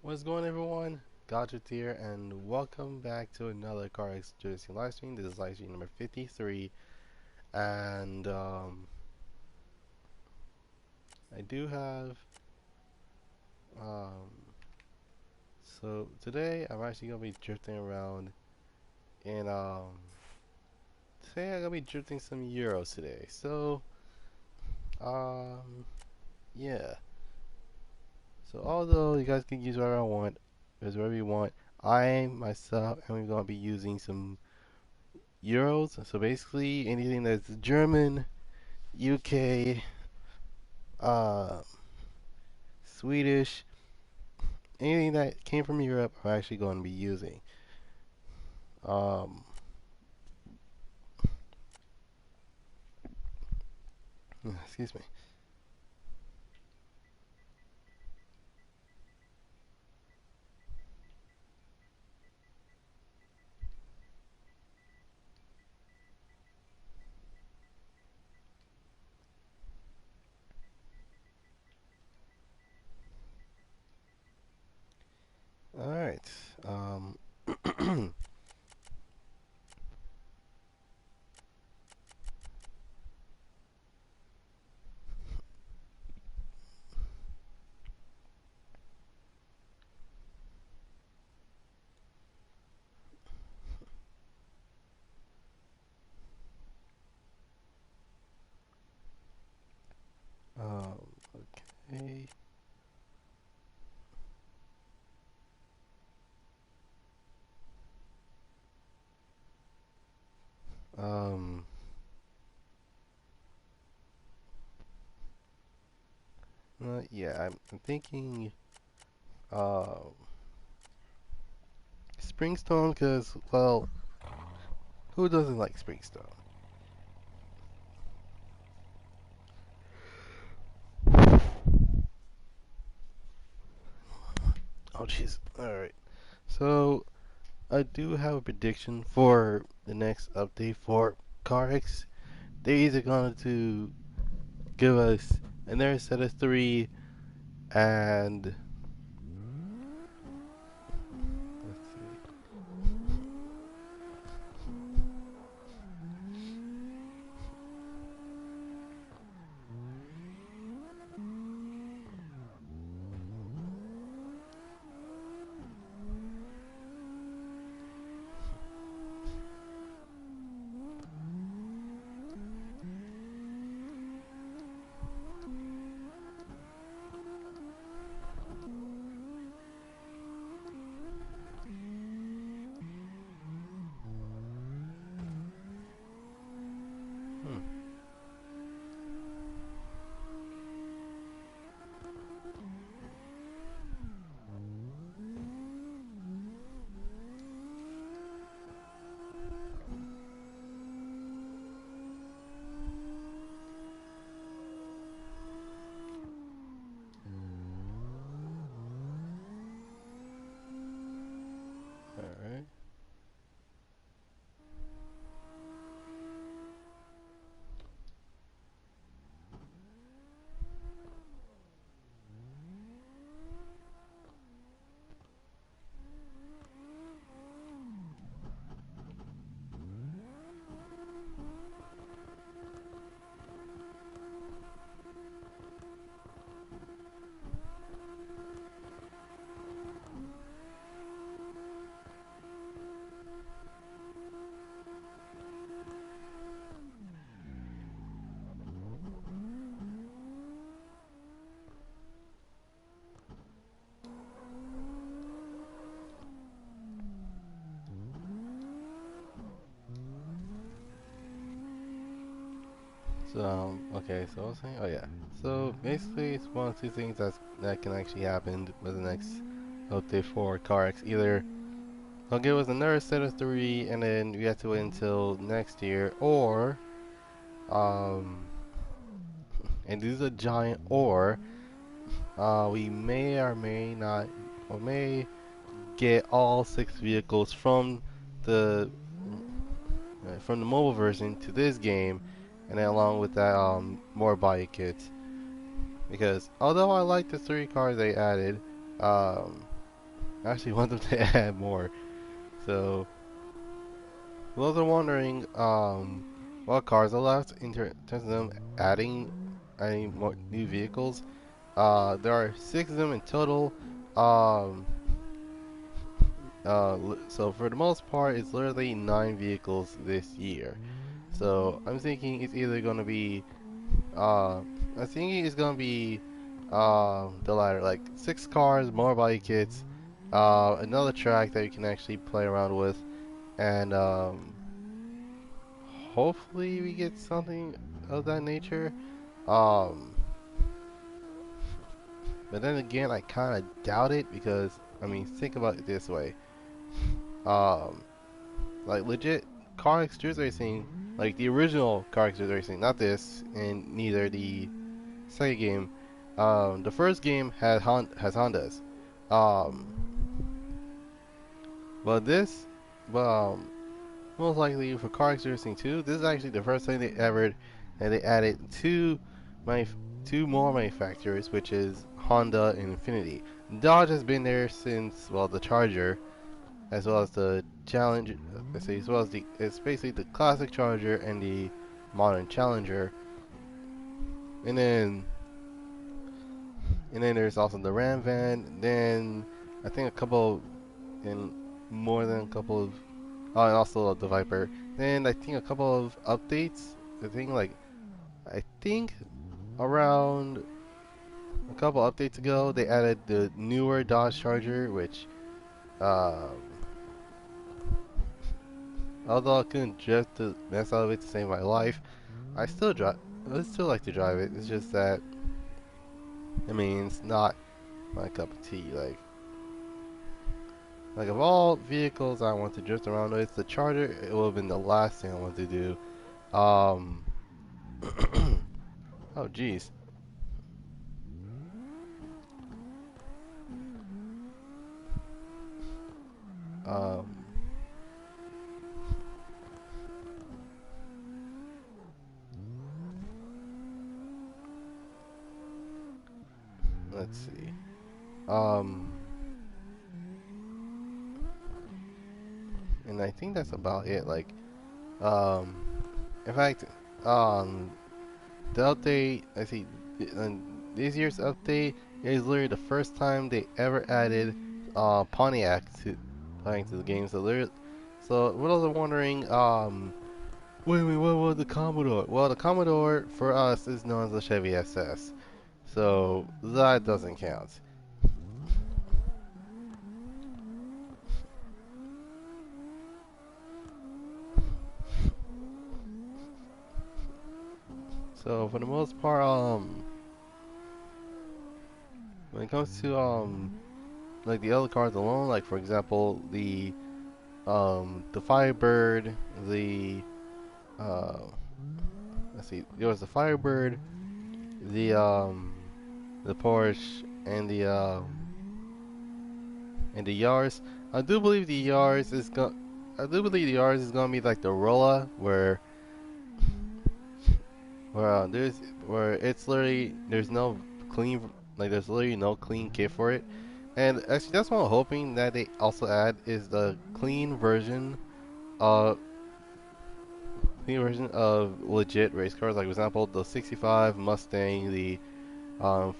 What's going on, everyone? Goddrifter here, and welcome back to another Car Introducing Livestream. This is Livestream number 53, and I do have um, so today I'm actually gonna be drifting around, and today I'm gonna be drifting some Euros today. So um, yeah. So although you guys can use whatever I want, use whatever you want, I myself am gonna be using some Euros. So basically anything that's German, UK, uh, Swedish, anything that came from Europe, I'm actually going to be using. Um, excuse me. All right. Um, okay. Um, yeah, I'm thinking uh, Springstone because, well, who doesn't like Springstone? Oh, jeez. All right. So I do have a prediction for the next update for CarX. They're either going to give us another set of three and let's see. Hmm. All right. So okay. So I was saying, oh yeah. So basically, it's one of two things that can actually happen with the next update for CarX. Either they'll give us another set of three, and then we have to wait until next year, or um, and this is a giant or. We may or may not, or may get all six vehicles from the mobile version to this game, and then along with that, more body kits. Because although I like the three cars they added, um, I actually want them to add more. So, for those are wondering, what cars are left in terms of them adding more new vehicles. There are 6 of them in total. Um, so for the most part, it's literally 9 vehicles this year. So I'm thinking it's either gonna be, I'm thinking it's gonna be, the latter, like 6 cars, more body kits, another track that you can actually play around with, and hopefully we get something of that nature. Um, but then again, I kind of doubt it because I mean, think about it this way. Um, like legit car extrude racing, like the original car extrude racing, not this, and neither the second game. The first game has Hondas. Um, but this, but most likely for car extrude racing 2, this is actually the first time they ever and they added two more manufacturers, which is Honda and Infiniti. Dodge has been there since, well, the Charger, as well as the Challenger. Let's say, as well as it's basically the classic Charger and the modern Challenger. And then there's also the Ram van. Then I think and more than a couple of, oh, and also the Viper. Then I think a couple of updates. I think around a couple updates ago, they added the newer Dodge Charger, which, um, although I couldn't drift the mess out of it to save my life, I still drive. I would still like to drive it. It's just that, I mean, it's not my cup of tea. Like of all vehicles I want to drift around with, the Charger, it would have been the last thing I want to do. Um, oh jeez. Um, let's see. Um, and I think that's about it. Um, in fact, um, the update, I see, this year's update is literally the first time they ever added Pontiac to playing to the game. So what I was wondering, wait, what was the Commodore? Well, the Commodore for us is known as the Chevy SS, so that doesn't count. So for the most part, when it comes to like the other cars alone, like for example the Firebird, the uh let's see, there was the Firebird, the Porsche, and the Yaris. I do believe the Yaris is going. I do believe the Yaris is gonna be like the Rolla, there's where it's literally there's no clean there's literally no clean kit for it. And actually, that's what I'm hoping that they also add is the uh clean version of legit race cars. Like for example, the '65 Mustang, the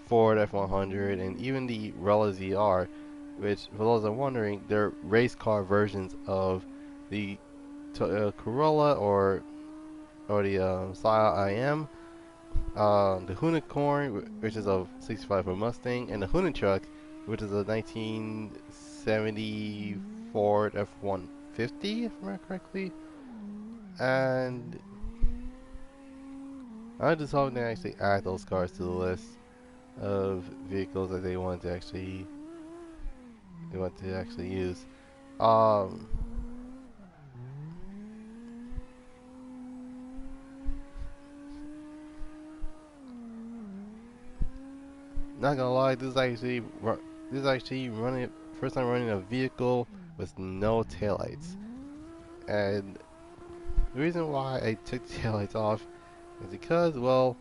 Ford F100, and even the Rella ZR, which for those that are wondering, they're race car versions of the Corolla or the Style IM, the Unicorn, which is a '65 Ford Mustang, and the Truck, which is a 1970 Ford F-150, if I remember correctly. And I just hope they actually add those cars to the list of vehicles that they want to actually use. Um, Not gonna lie, this is actually running first time running a vehicle with no taillights, and the reason why I took the taillights off is because, well,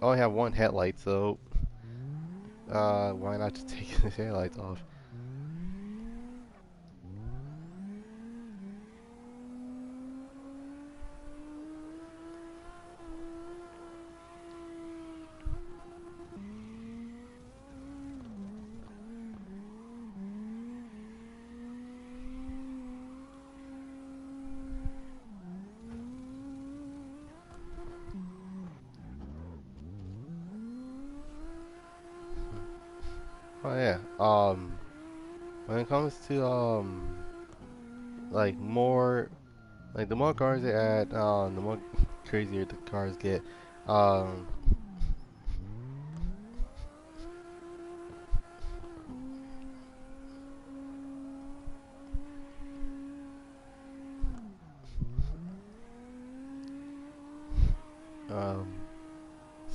I only have one headlight, so why not just take the taillights off? Oh yeah. When it comes to like more, like the more cars they add, the more crazier the cars get. Um, um,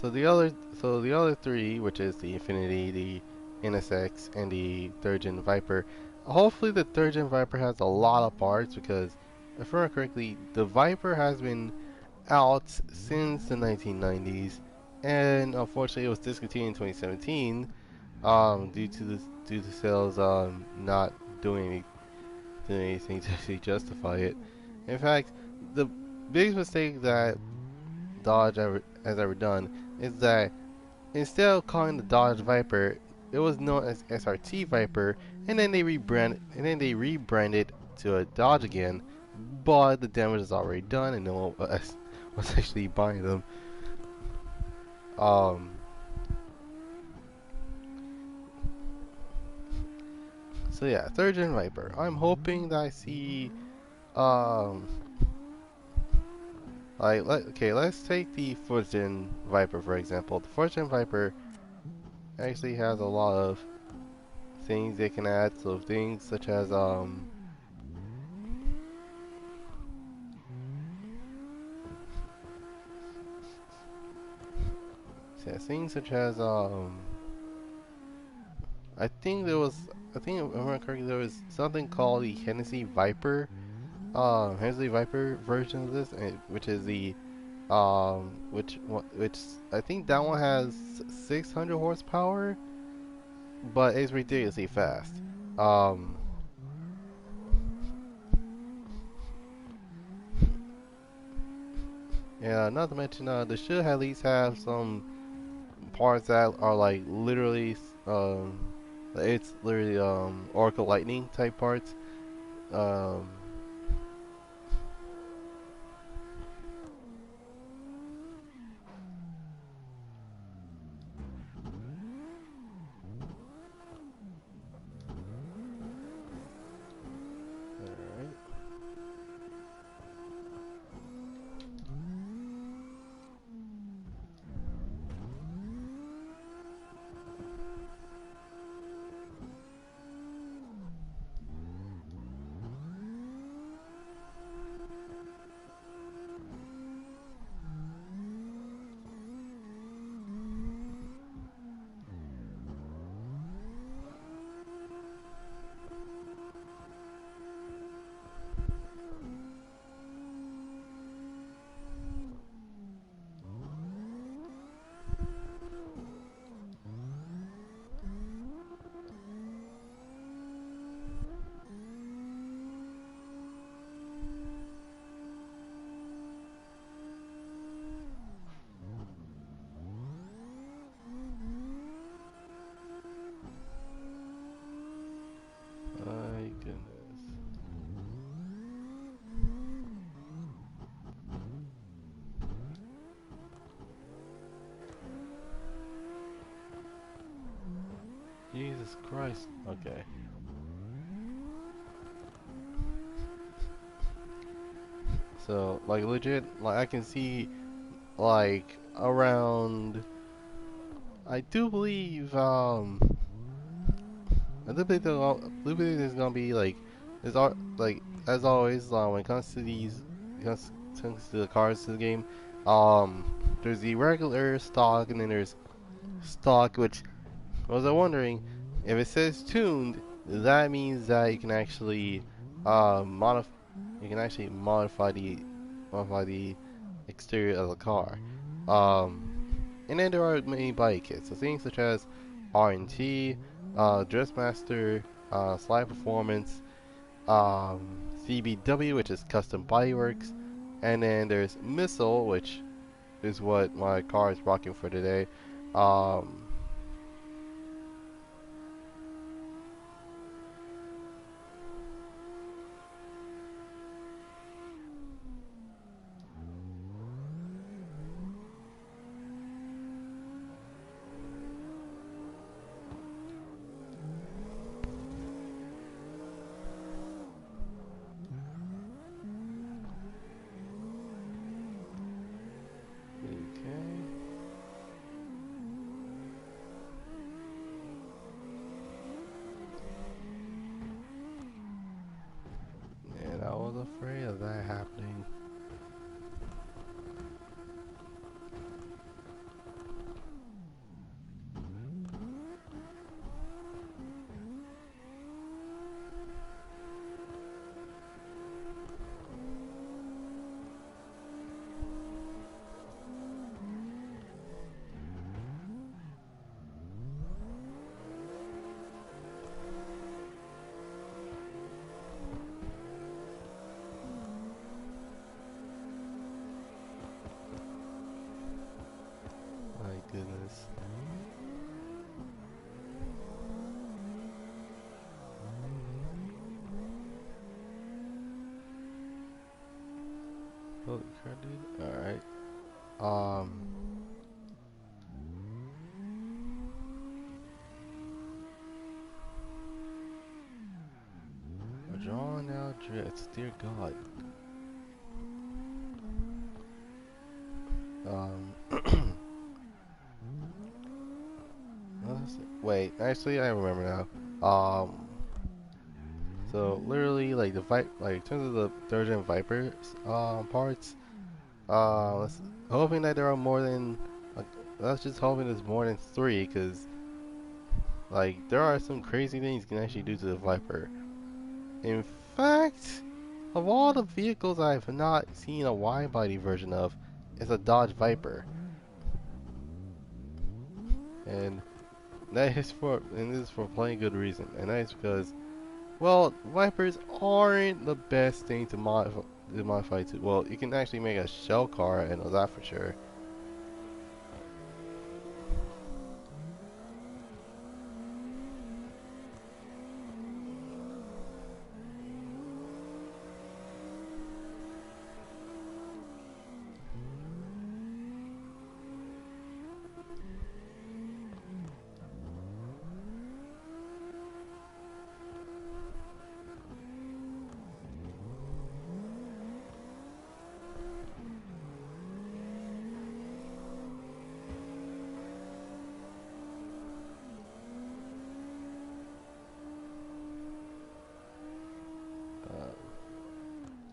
so the other three, which is the Infinity, the NSX, and the third gen Viper. Hopefully, the third gen Viper has a lot of parts because, if I remember correctly, the Viper has been out since the 1990s, and unfortunately, it was discontinued in 2017 due to sales not doing doing anything to actually justify it. In fact, the biggest mistake that has ever done is that instead of calling the Dodge Viper, it was known as SRT Viper, and then they rebranded to a Dodge again, but the damage is already done and no one was actually buying them. Um, so yeah, third gen Viper. I'm hoping that I see um okay, let's take the fourth gen Viper for example. The fourth gen Viper actually has a lot of things they can add. So things such as yeah, things such as I think if I remember correctly there was something called the Hennessy Viper, Hennessy Viper version of this, which is the which I think that one has 600 horsepower, but it's ridiculously fast. Um, yeah, not to mention they should at least have some parts that are like literally it's literally Oracle Lightning type parts. Um, Alright. My goodness. Jesus Christ. Okay. So, like legit, like I can see like around I do believe I do believe there's gonna be like there's all like as always when it comes to comes to the cars in the game, there's the regular stock and then there's stock which I was wondering if it says tuned, that means that you can actually modify modify the exterior of the car. Um, and then there are many body kits, so things such as R&T, Dressmaster, Slide Performance, CBW, which is Custom Bodyworks, and then there's Missile, which is what my car is rocking for today. Um, okay. And I was afraid of that happening. My goodness. Holy crap, dude. Alright. We're drawing out drifts. Dear God. Wait, actually, I remember now. So literally, like like in terms of the third gen Viper, parts, let's hoping that there are more than, like, let's just hoping there's more than three, cause like there are some crazy things you can actually do to the Viper. In fact, of all the vehicles I've not seen a wide body version of, it's a Dodge Viper, and this is for plain good reason, and that is because, well, Vipers aren't the best thing to modify to. Well, you can actually make a shell car, and know that for sure.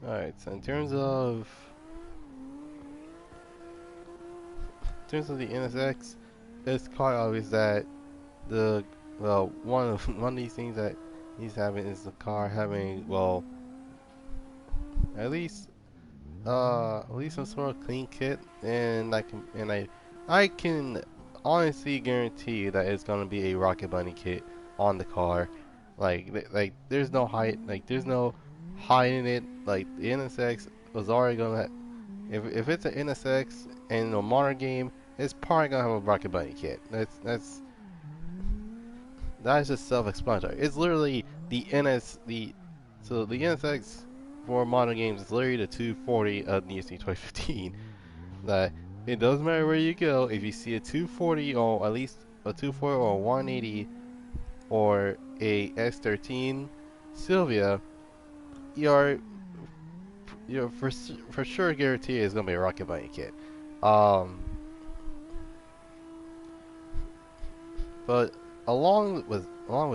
Alright, so in terms of the NSX, it's quite obvious that the one of these things that he's having is the car having, well, at least some sort of clean kit, and I can honestly guarantee that it's gonna be a Rocket Bunny kit on the car. Like there's no hiding it. Like the NSX was already gonna if it's an NSX in a modern game, it's probably gonna have a Rocket Bunny kit. That's just self-explanatory. It's literally the NSX for modern games is literally the 240 of the ESC 2015. That it doesn't matter where you go, if you see a 240 or at least a 240 or a 180 or a S13 Sylvia, you're for sure guarantee it's gonna be a Rocket Bunny kit. Um, but along with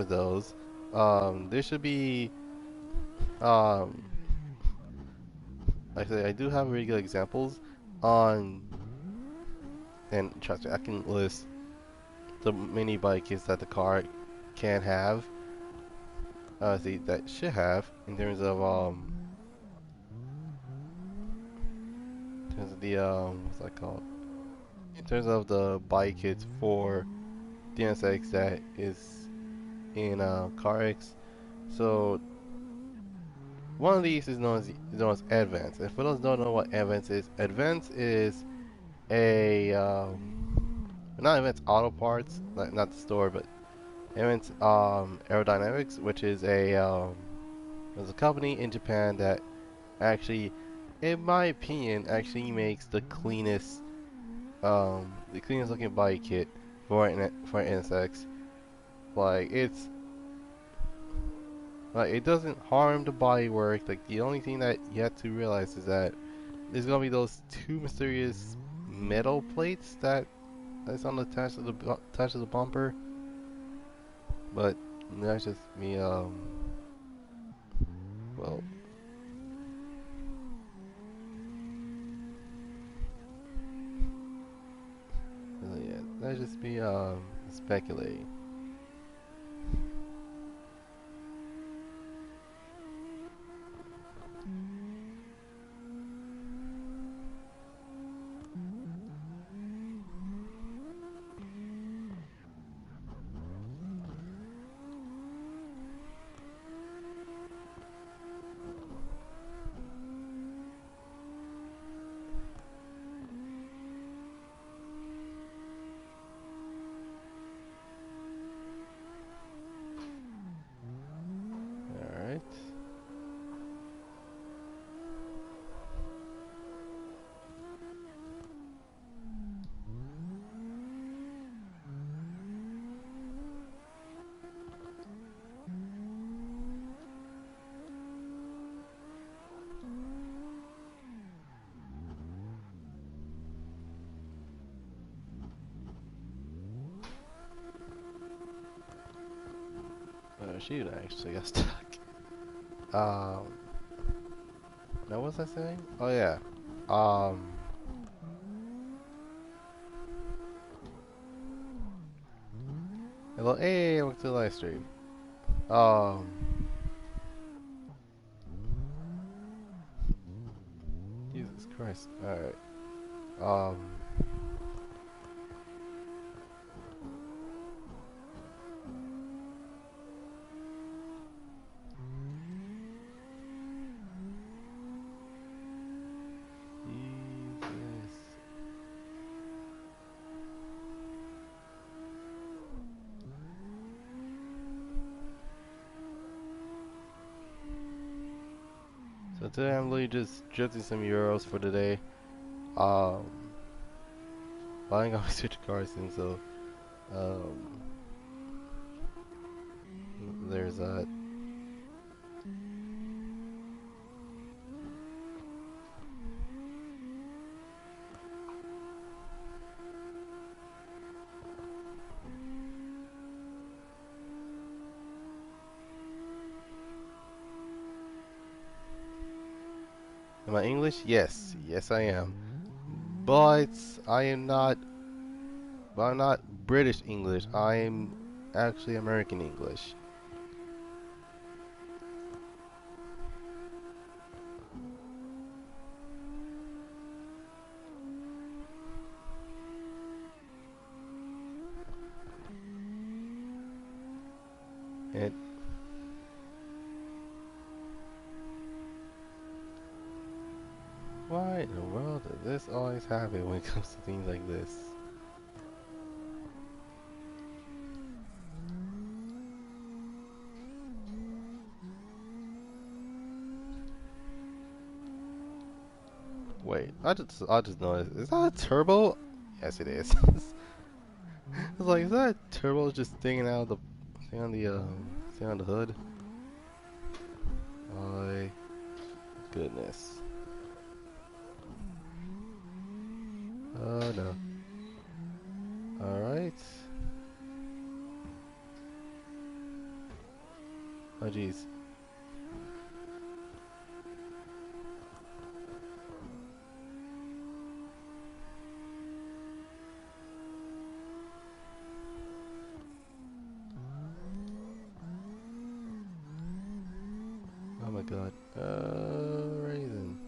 those, there should be um, like I say, I do have really good examples on, and trust me, I can list the many bike kits that the car can have, that should have in terms of the what's that called? In terms of the bike kits for the NSX that is in CarX. So one of these is known as Advance. And for those who don't know what Advance is a not Advance Auto Parts, not the store, but Advance Aerodynamics, which is there's a company in Japan that actually, in my opinion, actually makes the cleanest looking bike kit for an NSX. Like it doesn't harm the bodywork. Like the only thing that you have to realize is that there's gonna be those two mysterious metal plates that's on the attached to the bumper. But that's just me. Well, yeah, that's just me speculating. All right. Oh shoot! I actually got stuck. Um. Now what was I saying? Oh yeah. Um. Hello. Hey, welcome to the live stream. Um. Jesus Christ. All right. Um. Jesus. So today I'm literally just drifting some euros for today. Um. I ain't gonna switch cars soon, so um. There's that. Am I English? Yes. Yes, I am. But I am not. But I'm not British English. I am actually American English. And why in the world does this always happen when it comes to things like this? Wait, I just noticed. Is that a turbo? Yes, it is. I was like, is that a turbo just sticking out of the thing on the hood? My goodness. Oh no. All right. Oh jeez. Oh my god. Alright then.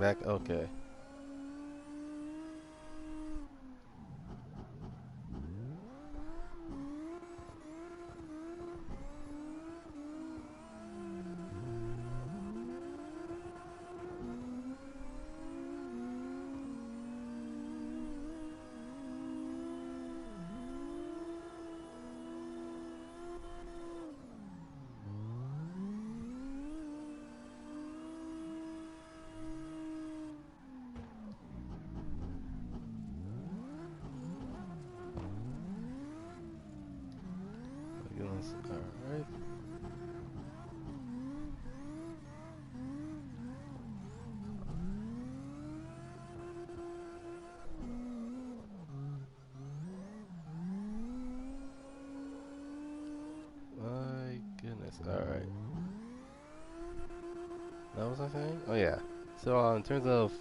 Back. Okay. My goodness. All right. My goodness. All right. That was I saying? Oh yeah. So in terms of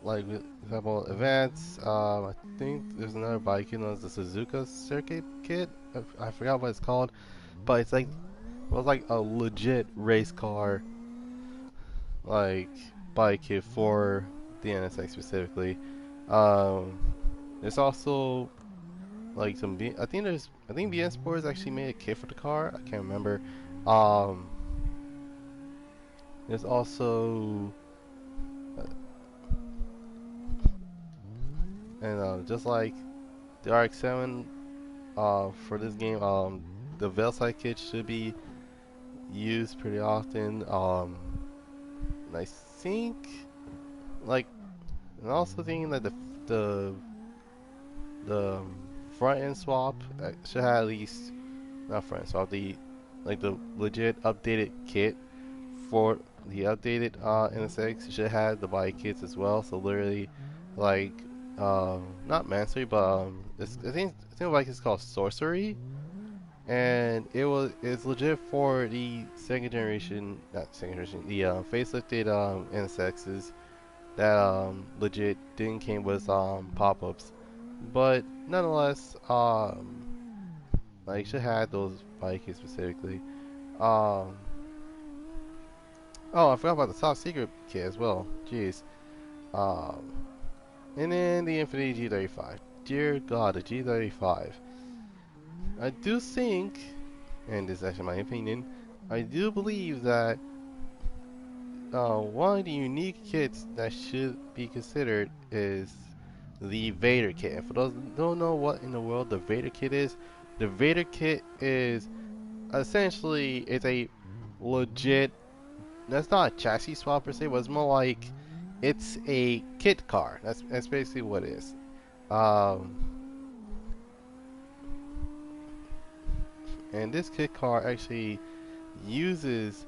like with example events, I think there's another bike known as the Suzuka Circuit Kit. I forgot what it's called, but it's like a legit race car like bike kit for the NSX specifically. Um, there's also like some I think BN Sports actually made a kit for the car. I can't remember. Um, there's also and just like the RX-7 for this game, the Velside kit should be used pretty often. And I think like and also thinking that the the front end swap should have at least not front end swap the legit updated kit for the updated NSX should have the bike kits as well. So literally, like, not Mansory, but I think the bike is called Sorcery, and it's legit for the second generation, not second generation, the facelifted NSXs that legit didn't came with pop-ups, but nonetheless, like should have those bike kits specifically. Um, Oh, I forgot about the top secret kit as well. Jeez. Um, and then the Infinity G35. Dear God, the G35. I do think, and this is actually my opinion, I do believe that one of the unique kits that should be considered is the Vader kit. And for those who don't know what in the world the Vader kit is, the Vader kit is essentially it's a legit. That's not a chassis swap per se, but it's more like it's a kit car. That's basically what it is. Um, and this kit car actually uses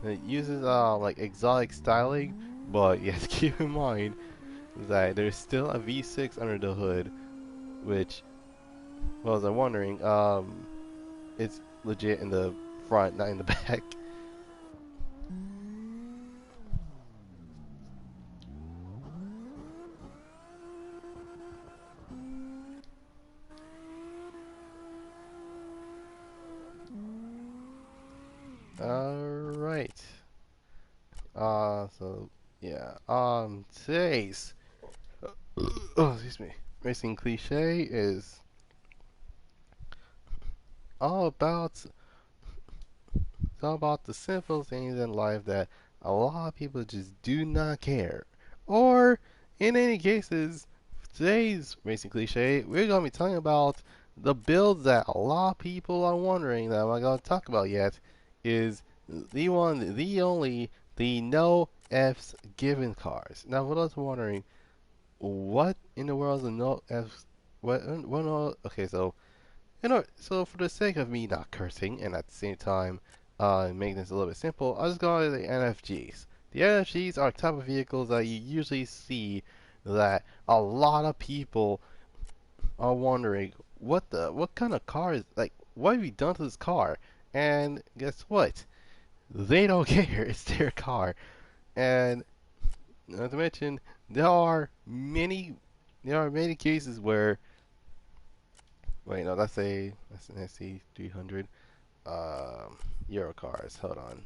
like exotic styling, but you have to keep in mind that there's still a V6 under the hood, which, well, as I'm wondering, it's legit in the front, not in the back. All right. So yeah. Today's oh, excuse me. Racing cliche is all about it's all about the simple things in life that a lot of people just do not care. Or in any cases, today's racing cliche, we're gonna be talking about the builds that a lot of people are wondering that I'm not gonna talk about yet. Is the one, the only, the no F's given cars. Now, for those wondering, what in the world is a no F's? What no? Okay, so so for the sake of me not cursing and at the same time making this a little bit simple, I'll just go to the NFGs. The NFGs are type of vehicles that you usually see that a lot of people are wondering what kind of car is like what have you done to this car? And guess what? They don't care. It's their car. And not to mention there are many cases where wait no that's an SC 300 um, Euro cars. Hold on.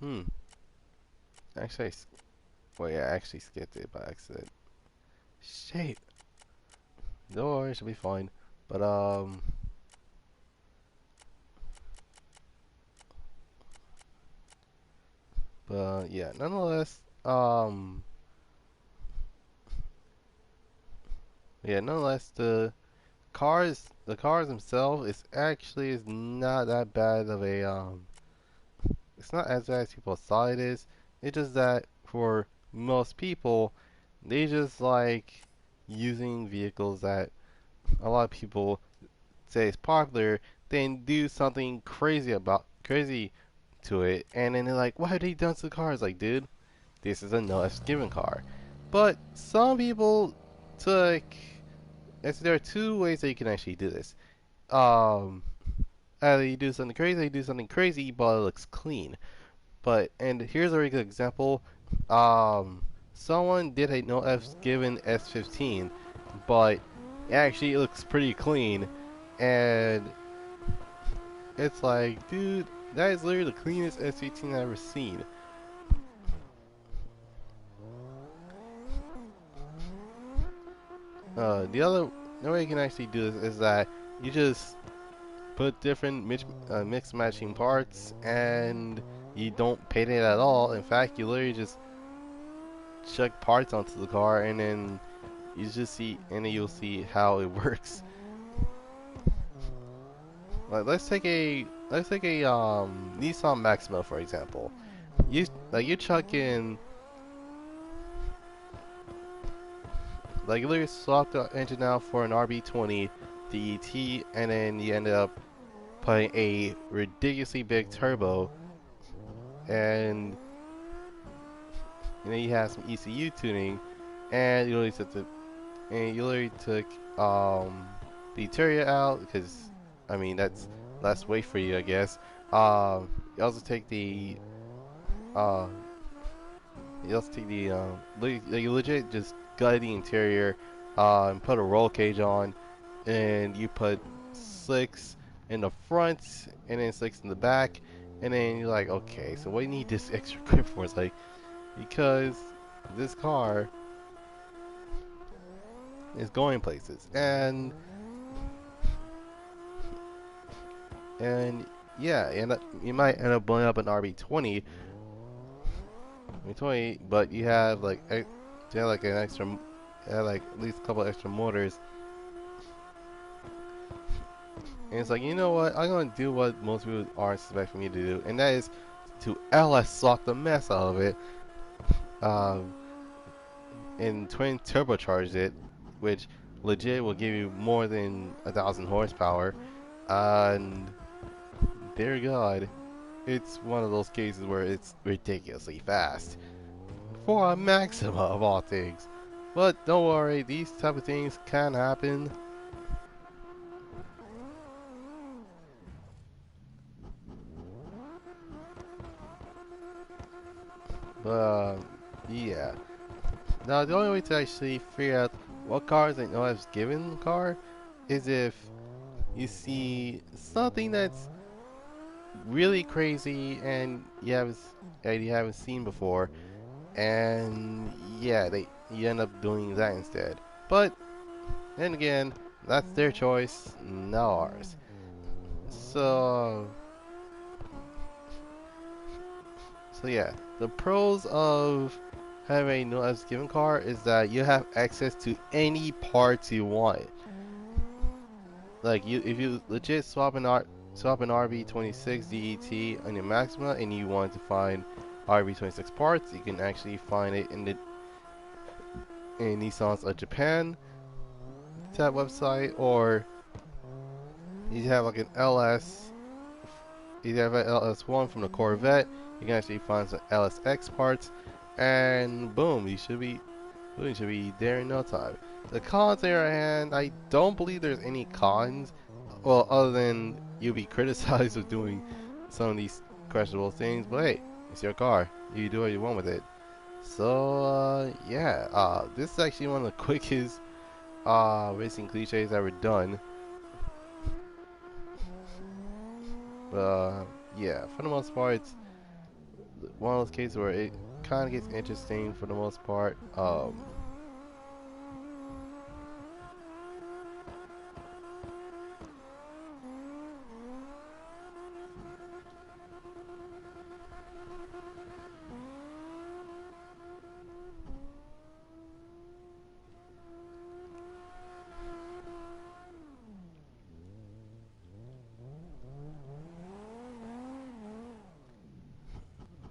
Hmm. Actually, well, yeah, I actually skipped it by accident. Shit. Don't worry, should be fine. But yeah, nonetheless, the cars themselves is not that bad of a it's not as bad as people thought it is. It's just that for most people, they just like using vehicles that a lot of people say is popular, then do something crazy to it, and then they're like, "What have they done to the cars?" Like, dude, this is a no F's given car. But some people took. There are two ways that you can actually do this. Um, Either you do something crazy, you do something crazy, but it looks clean. And here's a really good example. Um, Someone did a no F's given S15, but actually it looks pretty clean, and it's like, dude, that is literally the cleanest S15 I've ever seen. The way you can actually do this is that you just put different mix matching parts, and you don't paint it at all. In fact, you literally just chuck parts onto the car, and then you'll see how it works. Like let's take a Nissan Maxima for example. You chuck in like you literally swap the engine out for an RB20 DET, and then you ended up putting a ridiculously big turbo, and you have some ECU tuning, and you literally took the interior out because I mean that's less weight for you, I guess. You also take the uh, you legit just gutted the interior, and put a roll cage on, and you put slicks in the front and then slicks in the back, and then you're like, okay, so what do you need this extra grip for? It's like because this car is going places, and yeah, you might end up blowing up an RB20, but you have like an extra, you have like at least a couple extra motors, and it's like, you know what, I'm gonna do what most people aren't expecting me to do, and that is to LS slot the mess out of it, um, and twin turbocharge it, which legit will give you more than 1,000 horsepower, and dear God, it's one of those cases where it's ridiculously fast. For a maxima of all things. But don't worry, these type of things can happen. But yeah. Now the only way to actually figure out what cars I know I've given car is if you see something that's really crazy and you haven't seen before, and yeah, you end up doing that instead. But then again, that's their choice, not ours. So, so yeah, the pros of having a no F's given car is that you have access to any parts you want. Like if you legit swap an RB26 DET on your Maxima and you want to find RB26 parts, you can actually find it in Nissan's of Japan tab website, or you have like an LS you have an LS1 from the Corvette, you can actually find some LSX parts, and boom, you should be there in no time. The cons, on the other hand, I don't believe there's any cons, well, other than you'll be criticized for doing some of these questionable things, but hey, it's your car. You do what you want with it. So, yeah, this is actually one of the quickest racing cliches ever done. But yeah, for the most part, it's one of those cases where it kind of gets interesting for the most part.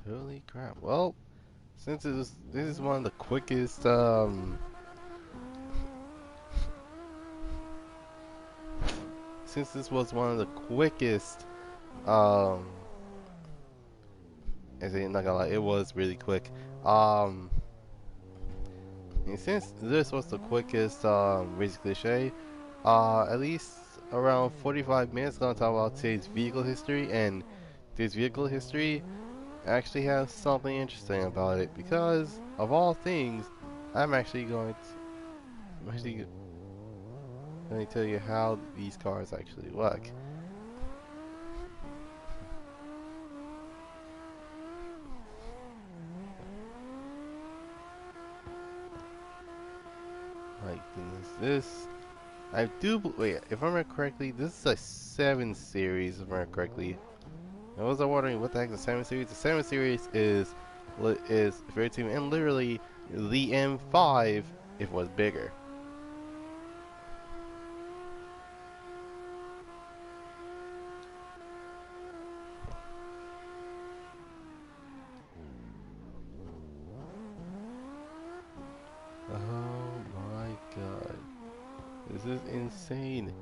Holy crap! Well, since this is one of the quickest since this was one of the quickest um I say not gonna lie, it was really quick. Um and since this was the quickest race cliche, at least around 45 minutes gonna talk about today's vehicle history, and this vehicle history actually has something interesting about it because of all things I'm actually going to tell you how these cars actually work. Like this I do wait, if I remember correctly, this is a 7 series if I remember correctly. I was wondering what the heck is the 7 series? The 7 series is very team and literally the M5 if it was bigger. Oh my god. This is insane.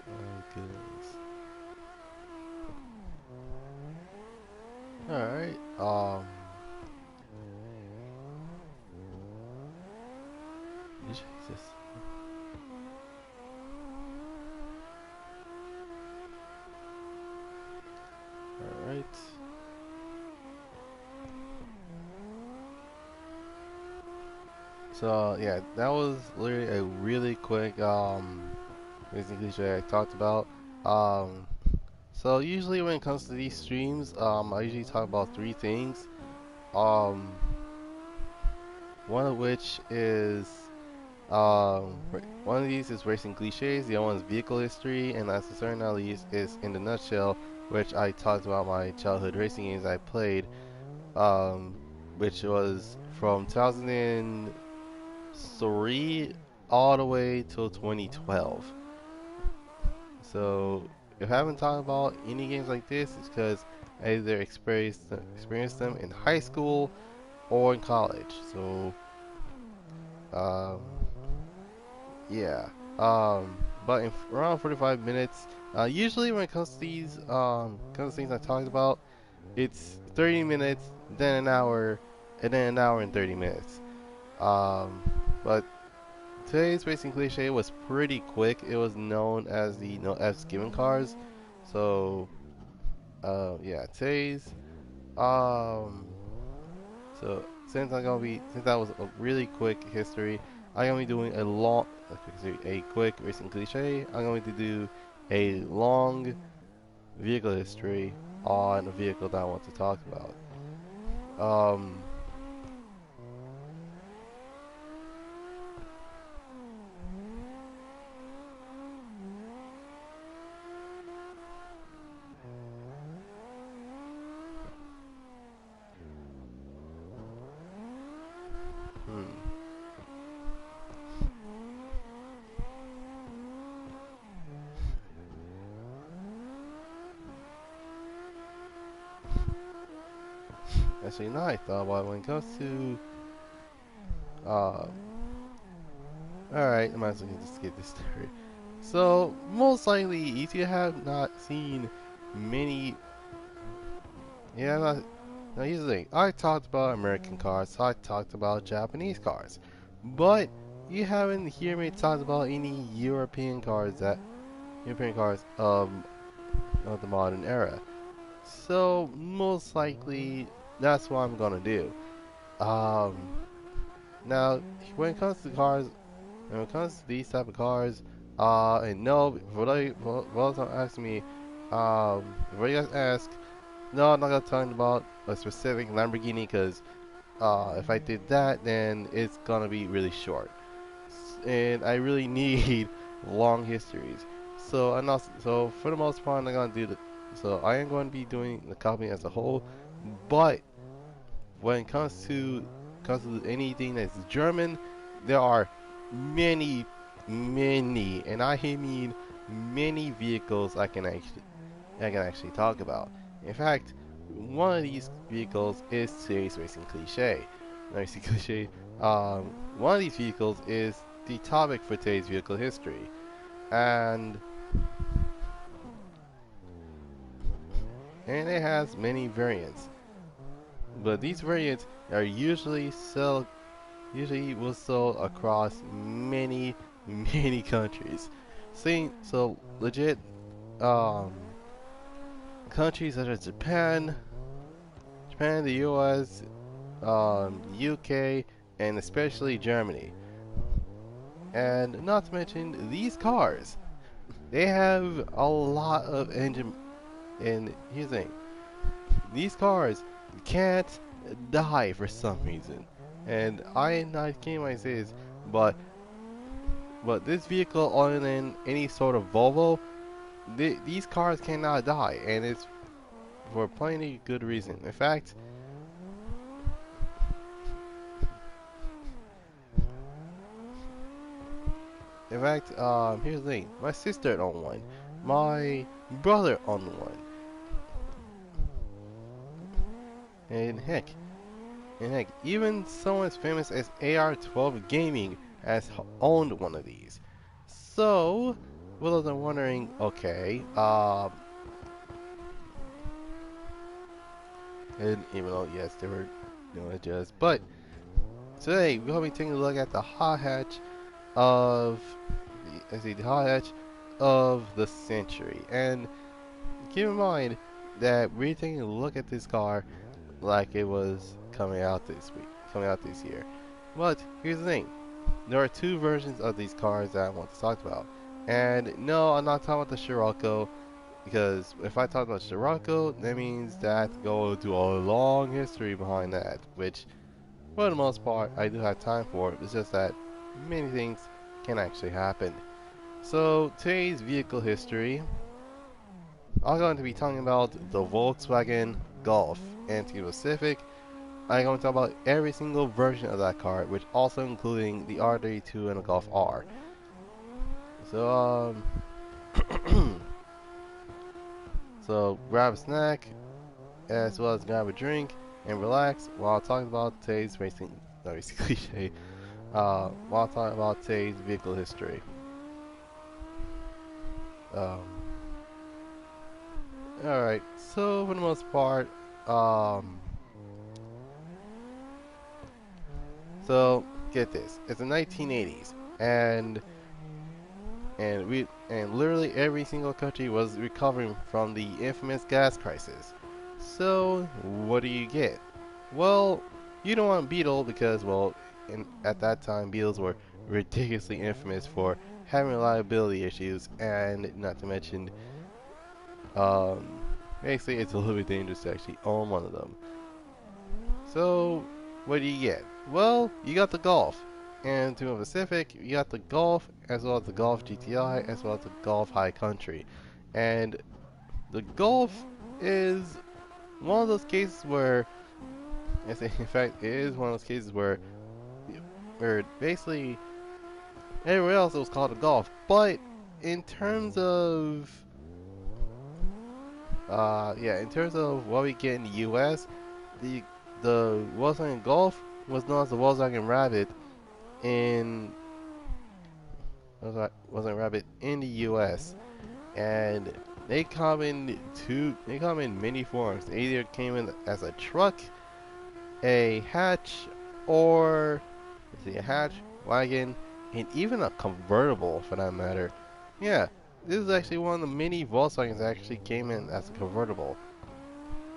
Oh goodness. Alright, Jesus. Alright. So yeah, that was literally a really quick racing cliche I talked about. Um so usually when it comes to these streams, I usually talk about three things. Um one of which is one of these is racing cliches, the other one is vehicle history, and last but certainly not least is in the nutshell, which I talked about my childhood racing games I played, um, which was from 2003 all the way till 2012. So if I haven't talked about any games like this, it's because I either experienced them in high school or in college. So um, yeah. But in around 45 minutes, usually when it comes to these comes to things I talked about, it's 30 minutes, then an hour, and then an hour and 30 minutes. Um, but today's racing cliche was pretty quick. It was known as the no F's given cars. So, yeah, today's um, so since that was a really quick history, I'm gonna be doing a quick racing cliche. I'm going to do a long vehicle history on a vehicle that I want to talk about. Um, hmm. Actually, no, I thought about it when it comes to uh, alright, I might as well just get this started. So, most likely, if you have not seen many, yeah, not, now here's the thing. I talked about American cars, I talked about Japanese cars, but you haven't heard me talk about any European cars of the modern era. So most likely that's what I'm gonna do. Um, Now when it comes to cars, when it comes to these type of cars, and no, for those don't ask me, before you guys ask, no, I'm not gonna talk about a specific Lamborghini because if I did that, then it's gonna be really short, and I really need long histories. So and also, so for the most part, I'm not gonna do the. So I am going to be doing the company as a whole, but when it comes to anything that's German, there are many, many, and I mean many vehicles I can actually talk about. In fact, one of these vehicles is today's racing cliche. Racing cliche. One of these vehicles is the topic for today's vehicle history, and it has many variants. But these variants are usually will sell across many many countries. So legit um, countries such as Japan, the U.S., UK, and especially Germany. And not to mention these cars, they have a lot of engine. And here's the thing: these cars can't die for some reason. And I am not kidding when I say this, but this vehicle, other than any sort of Volvo, these cars cannot die, and it's for plenty good reason. Here's the thing: my sister owned one, my brother owned one, and heck, even someone as famous as AR12 Gaming has owned one of these. So, for those are wondering, okay, and even though yes, they were doing it just, but today we're gonna be taking a look at the hot hatch of the hot hatch of the century, and keep in mind that we're taking a look at this car like it was coming out this year. But here's the thing: there are two versions of these cars that I want to talk about. And no, I'm not talking about the Scirocco, because if I talk about Scirocco, that means that I have to go to a long history behind that, which for the most part I do have time for. It's just that many things can actually happen. So today's vehicle history, I'm going to be talking about the Volkswagen Golf, and to be specific, I'm going to talk about every single version of that car, which also including the R32 and the Golf R. So, so grab a snack, as well as grab a drink, and relax while talking about today's racing cliche, while talking about today's vehicle history. Um, Alright, so for the most part, so get this, it's the 1980s, and literally every single country was recovering from the infamous gas crisis. So what do you get? Well, you don't want Beetle because, well, at that time Beetles were ridiculously infamous for having reliability issues, and not to mention, um, basically it's a little bit dangerous to actually own one of them. So what do you get? Well, you got the Golf. And to be specific, you got the Golf as well as the Golf GTI as well as the Golf High Country. And the Golf is one of those cases where, in fact, it is one of those cases where basically everywhere else it was called a Golf. But in terms of, in terms of what we get in the U.S., the Volkswagen Golf was known as the Volkswagen Rabbit in Volkswagen Rabbit in the U.S. and they come in many forms. They either came in as a truck, a hatch, or a hatch, wagon, and even a convertible for that matter. Yeah, this is actually one of the many Volkswagens that actually came in as a convertible.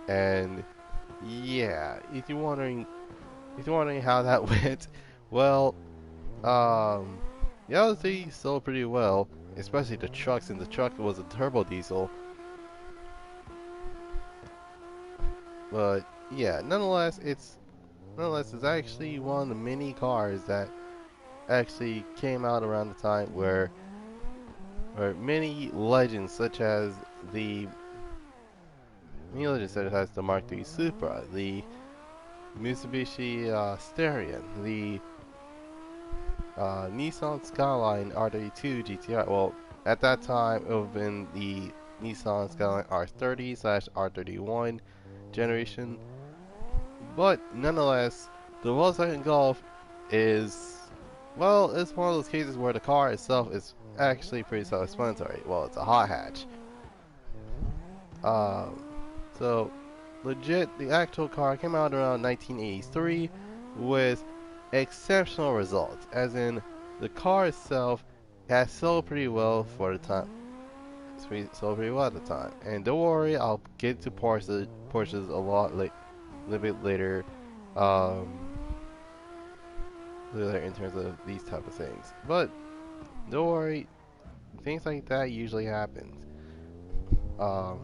And yeah, if you're wondering how that went, well, the other three sold pretty well, especially the trucks. And the truck was a turbo diesel. But yeah, nonetheless it's actually one of the many cars that actually came out around the time where many legends such as the Mark III Supra, the Mitsubishi Starion, the Nissan Skyline R32 GTR. Well, at that time it would have been the Nissan Skyline R30/R31 generation. But nonetheless, the Volkswagen Golf is, well, it's one of those cases where the car itself is actually pretty self-explanatory. Well, it's a hot hatch. Um, so, legit, the actual car came out around 1983 with exceptional results, as in the car itself has sold pretty well for the time. Sold pretty well at the time. And don't worry, I'll get to Porsches a little bit later. Um, in terms of these type of things. But don't worry, things like that usually happens. Um,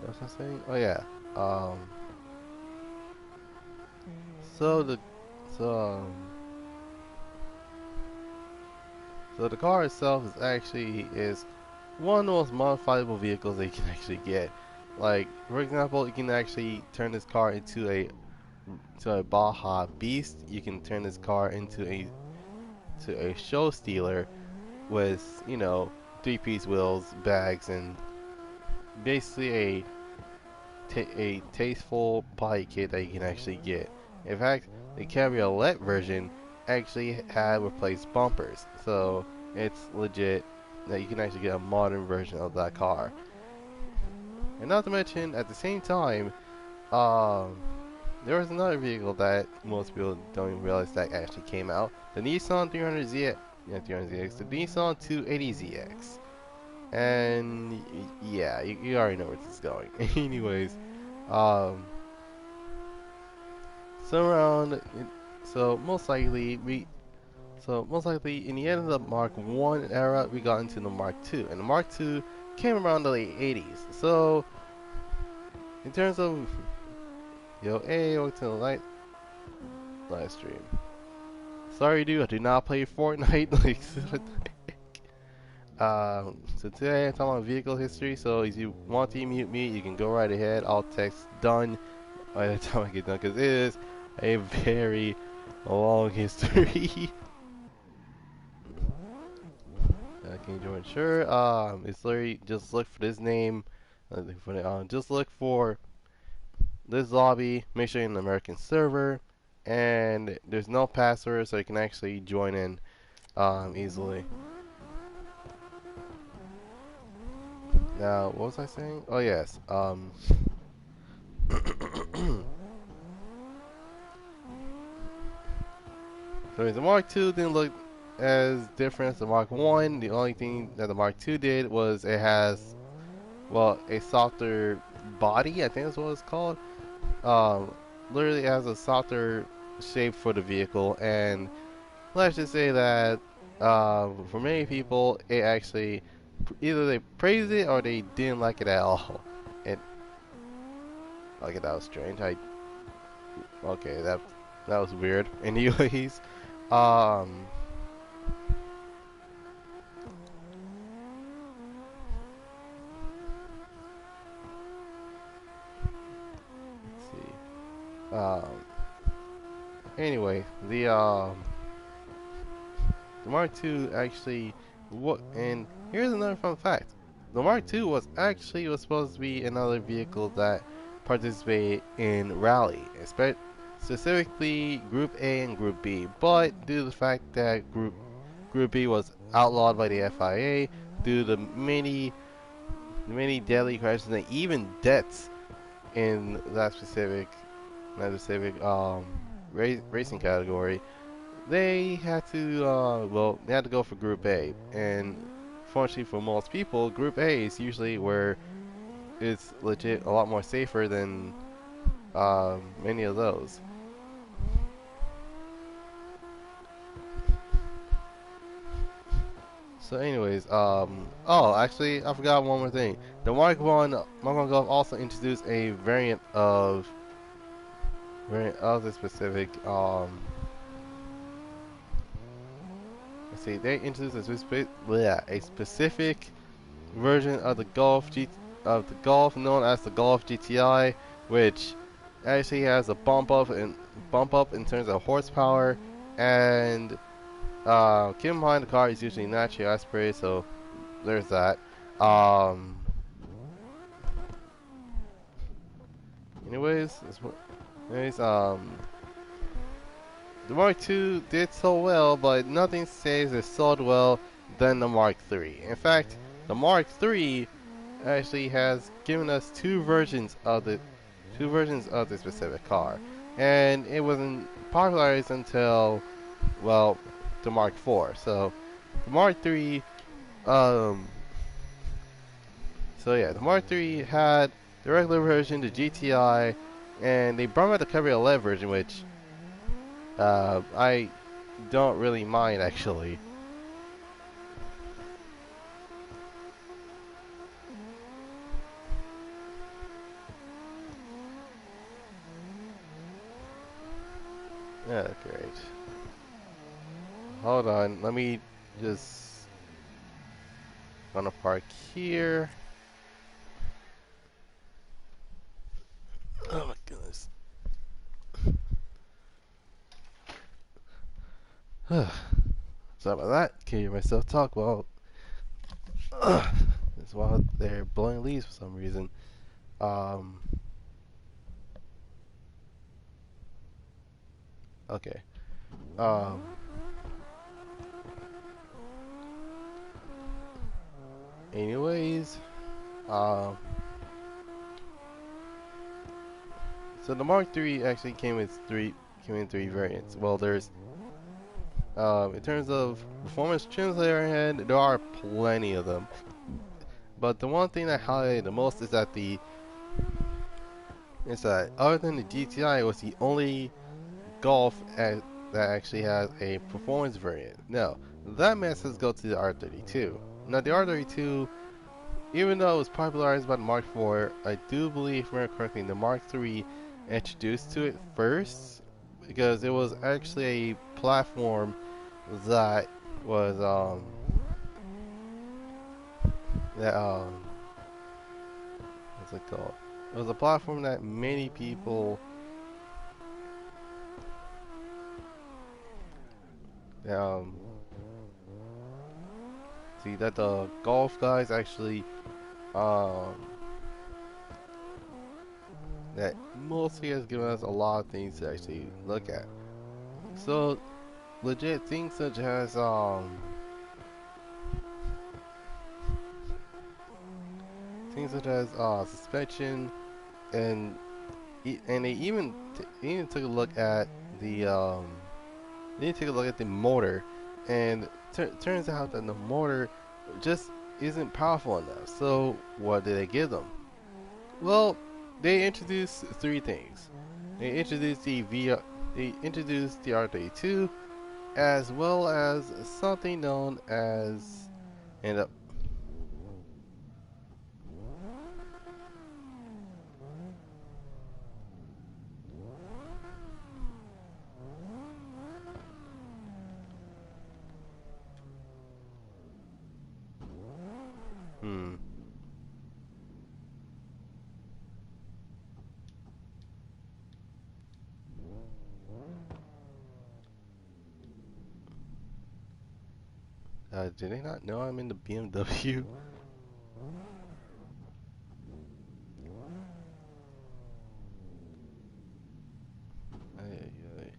what was I saying? Oh yeah. Um, so the so um, so the car itself is one of the most modifiable vehicles that you can actually get. Like for example, you can actually turn this car into a Baja Beast. You can turn this car into a show stealer with, you know, three-piece wheels, bags, and basically a tasteful body kit that you can actually get. In fact, the cabriolet version actually had replaced bumpers, so it's legit that you can actually get a modern version of that car. And not to mention, at the same time, um, there was another vehicle that most people don't even realize that actually came out. The Nissan 300ZX. Yeah, 300ZX. The Nissan 280ZX. And yeah, you already know where this is going. Anyways, um, so around, so most likely in the end of the Mark 1 era, we got into the Mark 2. And the Mark 2 came around the late 80s. So, in terms of, yo, hey, welcome to the live stream. Sorry, dude, I do not play Fortnite. Like, so today I'm talking about vehicle history. So if you want to mute me, you can go right ahead. I'll text done by the time I get done, because it is a very long history. Can you join? Sure. It's literally just look for this name. Just look for this lobby. Make sure you're in the American server, and there's no password, so you can actually join in easily. Now, what was I saying? Oh yes. So the Mark II didn't look as different as the Mark 1. The only thing that the Mark II did was it has, well, a softer body, I think that's what it's called. Literally has a softer shape for the vehicle, and let's just say that for many people, it actually either they praised it or they didn't like it at all. It, okay, that was strange. Okay, that was weird. Anyways, um, let's see. Anyway, the Mark II actually, and here's another fun fact. The Mark II was supposed to be another vehicle that participated in rally, specifically Group A and Group B. But due to the fact that Group B was outlawed by the FIA, due to the many deadly crashes and even deaths in that specific racing category, they had to well, they had to go for Group A, and fortunately for most people, Group A is usually where it's legit a lot more safer than many of those. So anyways, oh, actually, I forgot one more thing. The Mark 1 Golf also introduced a variant of the specific, let's see, they introduced a specific version of the Golf known as the Golf GTI, which actually has a bump up in terms of horsepower, and keep in mind the car is usually naturally aspirated, so there's that. Um, anyways, anyways, the Mark II did so well, but nothing says it sold well than the Mark III. In fact, the Mark III actually has given us two versions of the specific car, and it wasn't popularized until, well, the Mark IV. So the Mark III, um, so yeah, the Mark III had the regular version, the GTI, and they brought out the Cabriolet version, which I don't really mind actually. Yeah, great. Hold on, let me just gonna park here. Oh my goodness. Sorry about that. Can't hear myself talk while it's while they're blowing leaves for some reason. Um. Okay. Um. Anyways. Um. So the Mark III actually came in three variants. Well, there's in terms of performance trims that are ahead, there are plenty of them. But the one thing that highlighted the most is that other than the GTI, it was the only that actually has a performance variant. Now, that message goes to the R32. Now, the R32, even though it was popularized by the Mark IV, I do believe, if I remember correctly, the Mark III introduced to it first, because it was actually a platform that was that what's it called? It was a platform that many people um see that the golf guys actually um that mostly has given us a lot of things to actually look at. So legit things such as suspension and and they even took a look at the they took a look at the motor, and turns out that the motor just isn't powerful enough. So what did they give them? Well, they introduced three things. They introduced they introduced the R32, as well as something known as and hmm. Did they not know I'm in the BMW? Ay, ay, ay.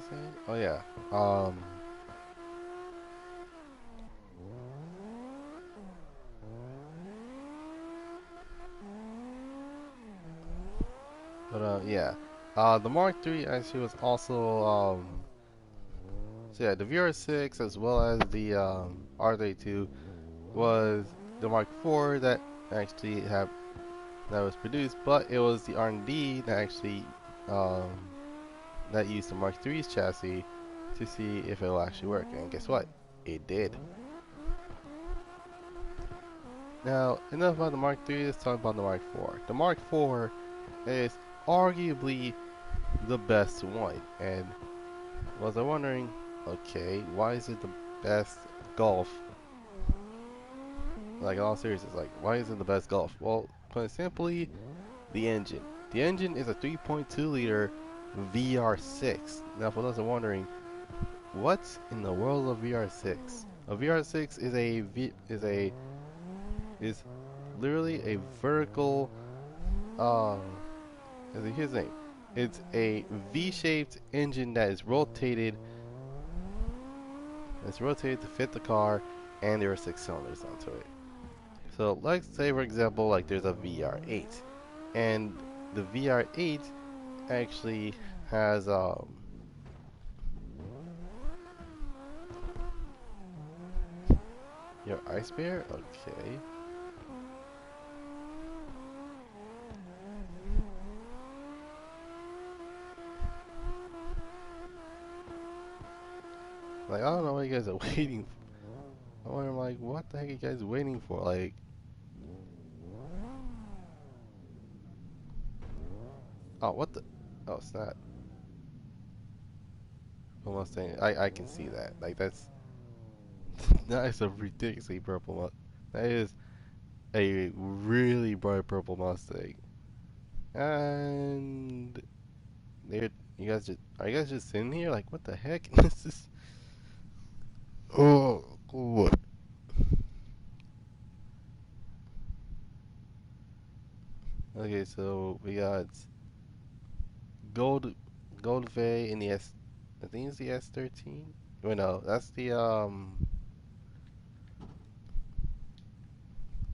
saying? Oh yeah. Um, yeah. The Mark III actually was also so yeah, the VR6 as well as the R32 was the Mark IV that actually have that was produced, but it was the R&D that actually um that used the Mark III's chassis to see if it will actually work. And guess what? It did. Now, enough about the Mark III, let's talk about the Mark IV. The Mark IV is arguably the best one. And was I wondering, okay, why is it the best golf? Like, in all seriousness, like, why is it the best golf? Well, put simply, the engine. The engine is a 3.2 liter VR6. Now, for those who are wondering, what in the world of VR6? A VR6 is is literally a vertical here's the thing. It's a V-shaped engine that is rotated. It's rotated to fit the car, and there are 6 cylinders onto it. So let's say, for example, like there's a VR8, and the VR8 actually has your ice bear. Okay. Like I don't know what you guys are waiting for. I'm like, what the heck are you guys waiting for? Like, oh, what the? Oh, snap. Almost saying, I can see that. Like that's that is a ridiculously purple. That is a really bright purple Mustang. And there, you guys just are you guys just sitting here like what the heck? This is oh what? Okay, so we got gold gold Vey in the S. I think it's the S13. Wait, no, that's the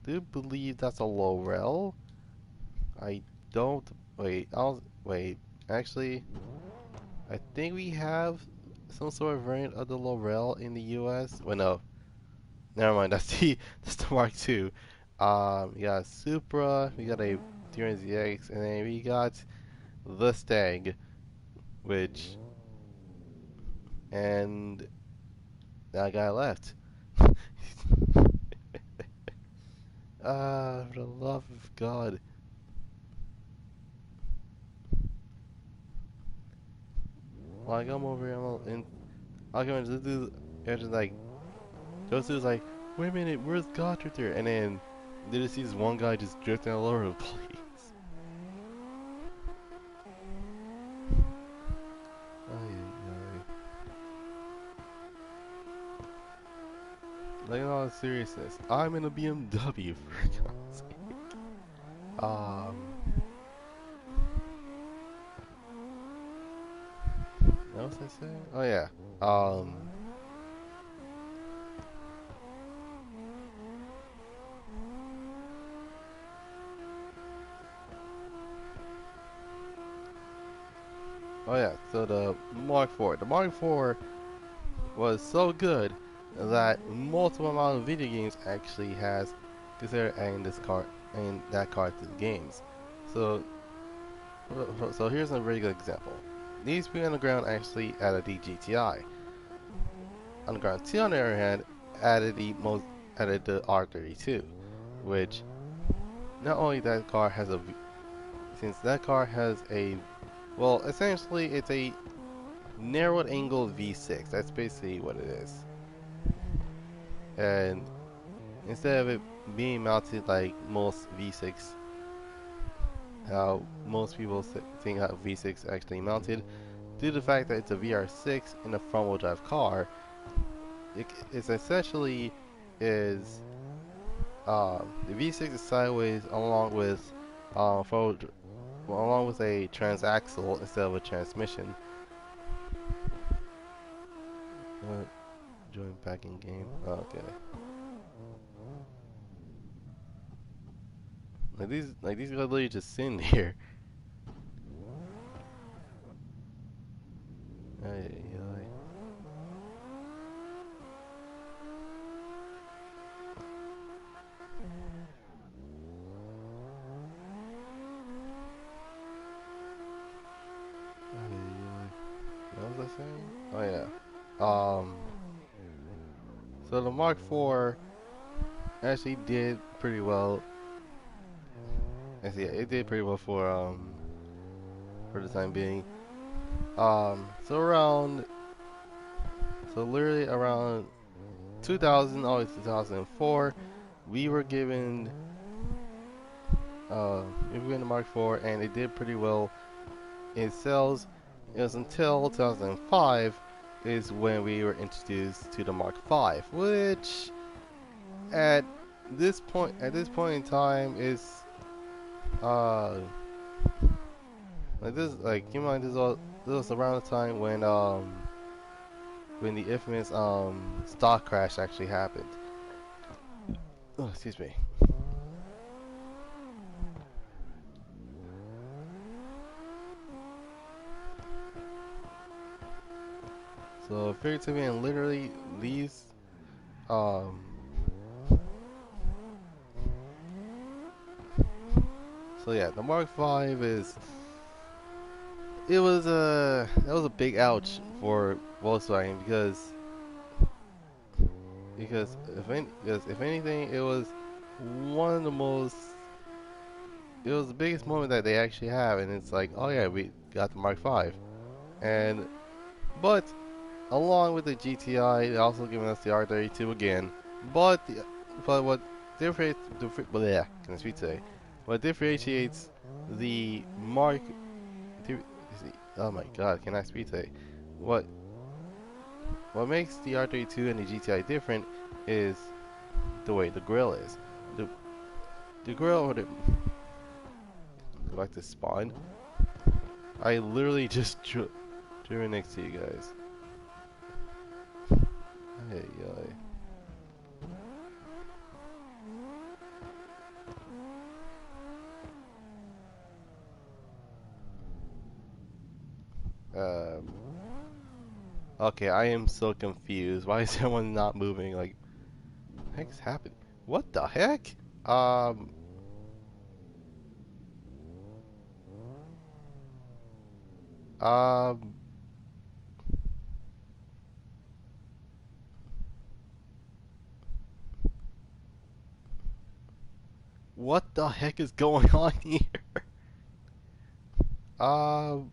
do you believe that's a Lorel? I don't. Wait, I'll wait. Actually, I think we have some sort of variant of the Lorel in the U.S. Well, no, never mind. That's the Mark II. We got a Supra, we got a T-ZX, and then we got the Stag, which and that guy left. For the love of God. Like I'm over here, and I'll go into this dude, and just like those dudes like, wait a minute, where's Goddrifter? And then they just see this one guy just drifting all over the place. Like in all seriousness, I'm in a BMW for God's sake. What was I saying? Oh yeah. Oh yeah. So the Mark IV. The Mark IV was so good that multiple amount of video games actually has considered adding this car and that car to the games. So so here's a very good example. Need for Speed Underground actually added the GTI. Underground 2 on the other hand added the R32, which not only that car has a since that car has a well essentially it's a narrowed angle V6. That's basically what it is. And instead of it being mounted like most V6, how most people think how V6 actually mounted, due to the fact that it's a VR6 in a front-wheel drive car, it's essentially is the V6 is sideways along with a transaxle instead of a transmission. What? Join back in game. Oh, okay. Like these guys literally just sitting here. Ay, ay, ay. Ay, ay. What was I saying? Oh yeah. So the Mark IV actually did pretty well. Actually, yeah, it did pretty well for the time being. So literally around 2000, always 2004, we were given the Mark IV, and it did pretty well in sales. It was until 2005 is when we were introduced to the Mark V, which at this point in time is uh like keep in mind this was around the time when the infamous stock crash actually happened. Oh, excuse me. So figuratively and literally these um so yeah, the Mark V is that was a big ouch for Volkswagen because if anything it was one of the most it was the biggest moment that they actually have, and it's like, oh yeah, we got the Mark V. And but along with the GTI, they also giving us the R32 again. But what can I speak today? What differentiates the Mark? Oh my God, can I speak today? What what makes the R32 and the GTI different is the way the grill is. The the grill or the go back to spawn. I literally just drew next to you guys. Hey, um, okay, I am so confused. Why is everyone not moving? Like, what the heck's happening? What the heck? Um, um, what the heck is going on here? Um,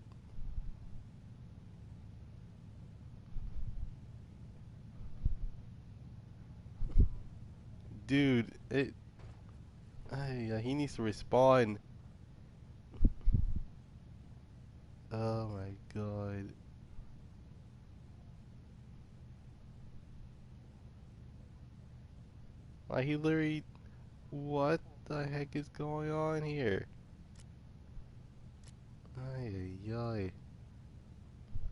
dude, he needs to respawn. Oh my God. Like, he literally, what the heck is going on here? Ay, ay, ay.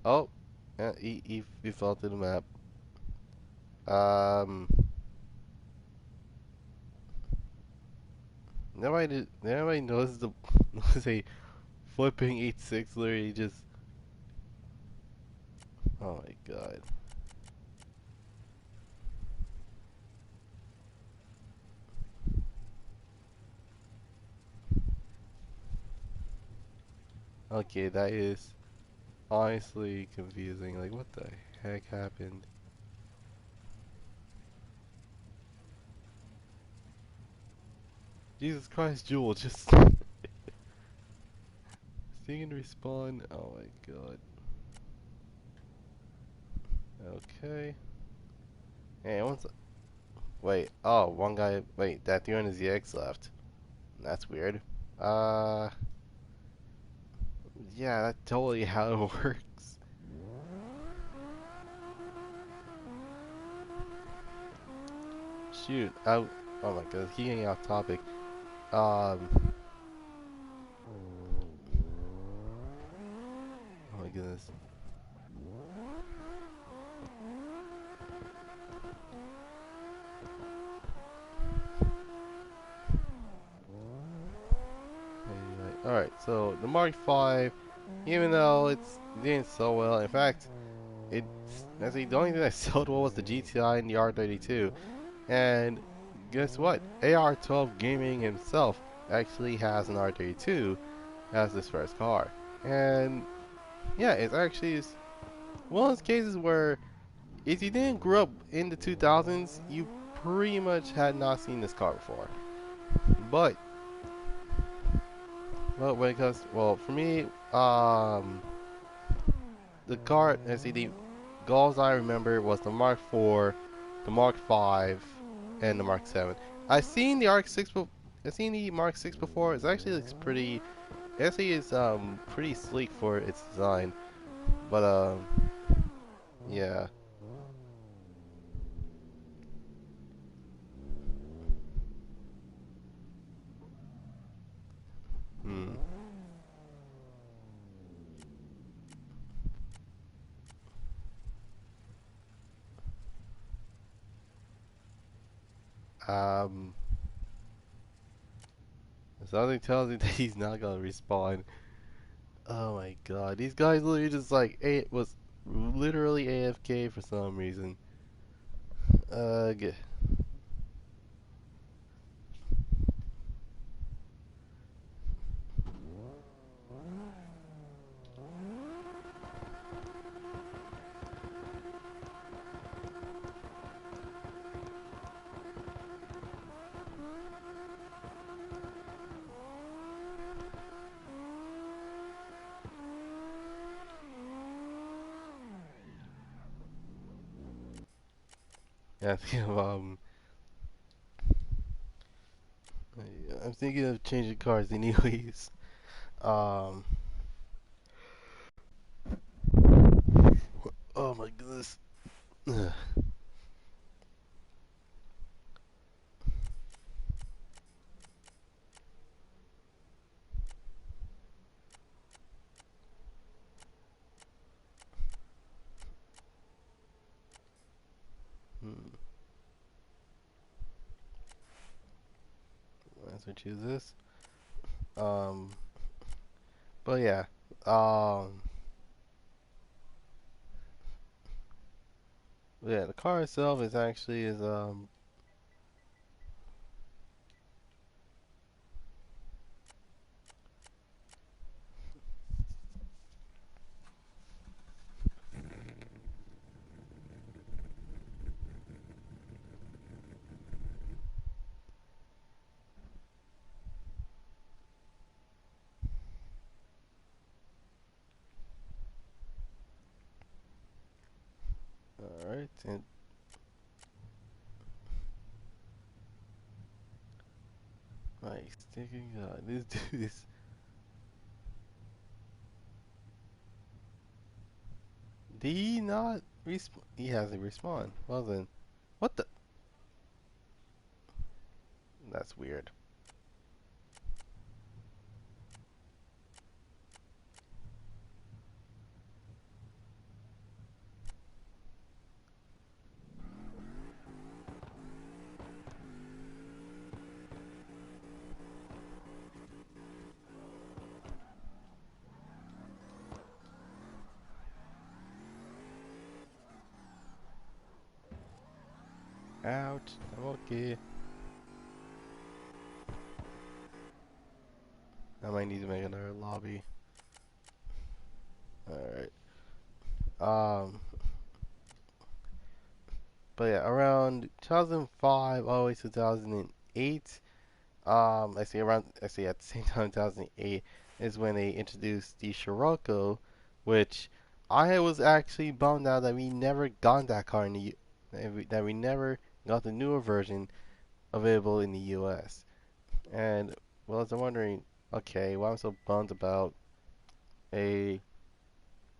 Oh, he fell to the map. Um, nobody knows the knows a flipping 8.6 literally just. Oh my God. Okay, that is honestly confusing. Like, what the heck happened? Jesus Christ, Jewel, just seeing and respawn. Oh my God. Okay. Hey, wait. Oh, one guy. Wait, that the one is the X left. That's weird. Uh, yeah, that's totally how it works. Shoot. Oh my God, he getting off topic. Um. Oh my goodness. Alright, so the Mark V, even though it's doing so well, in fact, it's actually the only thing that sold well was the GTI and the R32. And guess what? AR12 Gaming himself actually has an R32 as his first car. And yeah, it's actually one of those cases where if you didn't grow up in the 2000s, you pretty much had not seen this car before. But when it comes, well, for me, the car, let's see, the goals I remember was the Mark IV, the Mark V, and the Mark 7. I've seen the Arc 6, I've seen the Mark 6 before. It actually looks pretty. It actually is pretty sleek for its design. But yeah. Hmm. Um. Something tells me that he's not gonna respawn. Oh my god, these guys literally just like it was literally AFK for some reason. Good. Yeah, I'm thinking of changing cars anyways. Um, oh my goodness. Hmm. Let's choose this. Um, but yeah. Um, yeah, the car itself is actually is all right. And my sticking god, this dude is. Did he not respawn? He hasn't respawned. Well then, what the? That's weird. Ouch. I'm okay. I might need to make another lobby. Alright. Um, but yeah, around 2005 all the way to 2008. I see at the same time 2008 is when they introduced the Scirocco, which I was actually bummed out that we never got that car in the that we never got the newer version available in the US. And well, I was wondering, okay, why I'm so bummed about a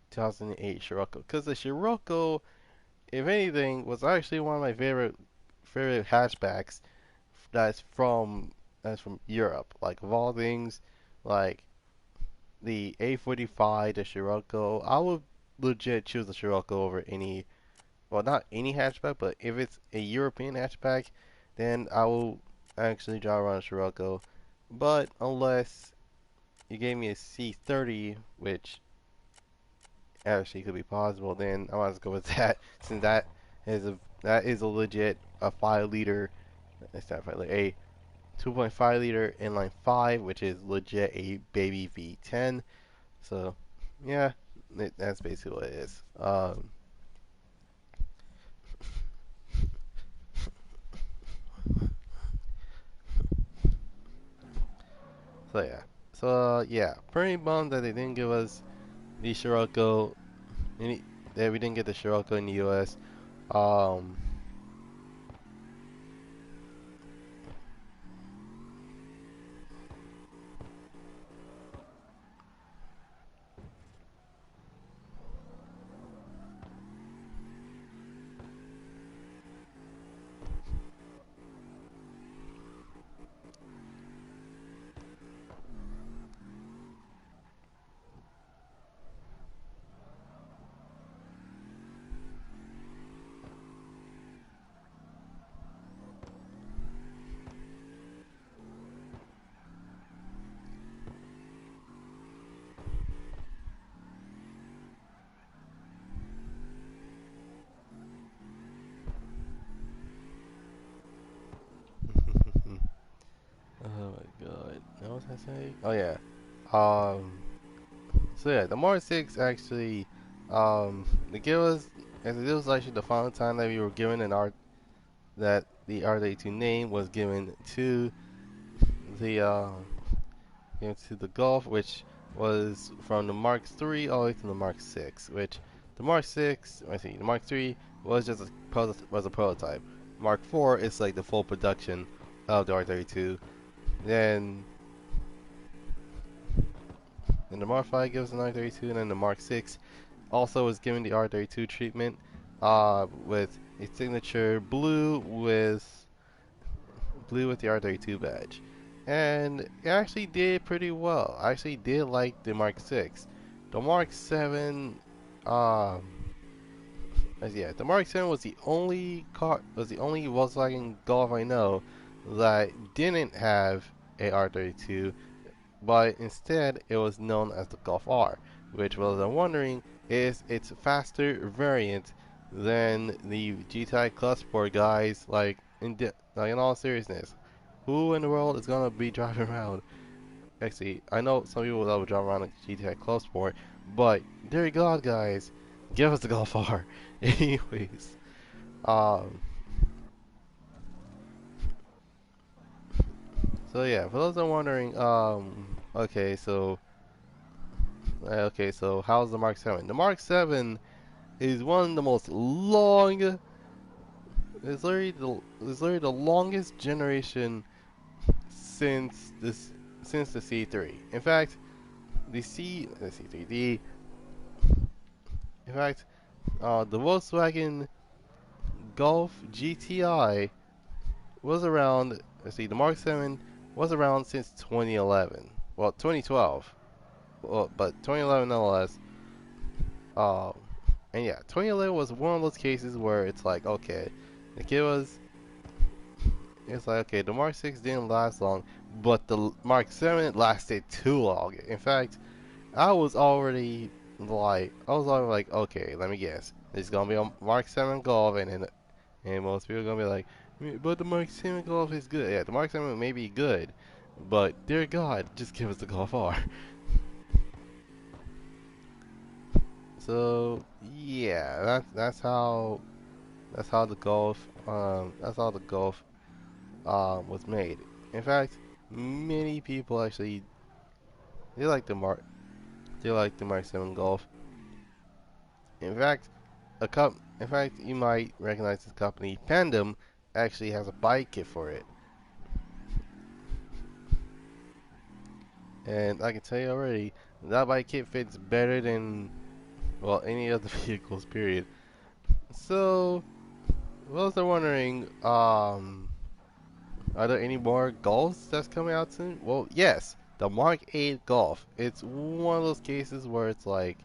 2008 Scirocco? Because the Scirocco, if anything, was actually one of my favorite hatchbacks that's from Europe. Like of all things, like the A45, the Scirocco, I would legit choose the Scirocco over any, well, not any hatchback, but if it's a European hatchback, then I will actually drive around a Scirocco. But unless you gave me a C30, which actually could be possible, then I might as well go with that, since that is a legit a 5 liter. It's not 5 liter, a 2.5 liter inline 5, which is legit a baby V10. So yeah, that's basically what it is. So yeah, yeah, pretty bummed that they didn't give us the Scirocco. Any, that we didn't get the Scirocco in the U.S. Um, oh my god, what was I saying? Oh yeah. Um, so yeah, the Mark 6 actually, they give us, as it was actually the final time that we were given an art, that the R32 name was given to the, to the Golf, which was from the Mark 3 all the way to the Mark 6, which the Mark 6, I see, the Mark 3 was just was a prototype. Mark 4 is like the full production of the R32. Then the Mark 5 gives an R32, and then the Mark 6 also was given the R32 treatment, with a signature blue with the R32 badge, and it actually did pretty well. I actually did like the Mark 6. The Mark 7, um, yeah, the Mark 7 was the only Volkswagen Golf I know that didn't have a R32, but instead it was known as the Golf R, which was, I'm wondering, is its faster variant than the GTI Club Sport guys. Like in all seriousness, who in the world is gonna be driving around? Actually, I know some people that would drive around a GTI Club Sport, but dear God, guys, give us the Golf R. Anyways, um, so yeah, for those that are wondering, okay, so how's the Mark 7? The Mark 7 is one of the most long. It's literally the longest generation since since the C3. In fact, the C3D. In fact, the Volkswagen Golf GTI was around. Let's see, the Mark 7 was around since 2011. Well, 2012. Well, but 2011 nonetheless. Uh, and yeah, 2011 was one of those cases where it's like, okay, the kid was. It's like, okay, the Mark 6 didn't last long, but the Mark 7 lasted too long. In fact, I was already like, okay, let me guess. It's gonna be a Mark 7 Golf, and most people are gonna be like, but the Mark 7 Golf is good. Yeah, the Mark 7 may be good, but dear God, just give us the Golf R. So yeah, that's how the Golf was made. In fact, many people actually they like the Mark they like the Mark 7 Golf. In fact, in fact, you might recognize this company. Pandem actually has a bike kit for it, and I can tell you already, that bike kit fits better than well any of the vehicles. Period. So, those are wondering, are there any more Golfs that's coming out soon? Well, yes, the Mark 8 Golf. It's one of those cases where it's like,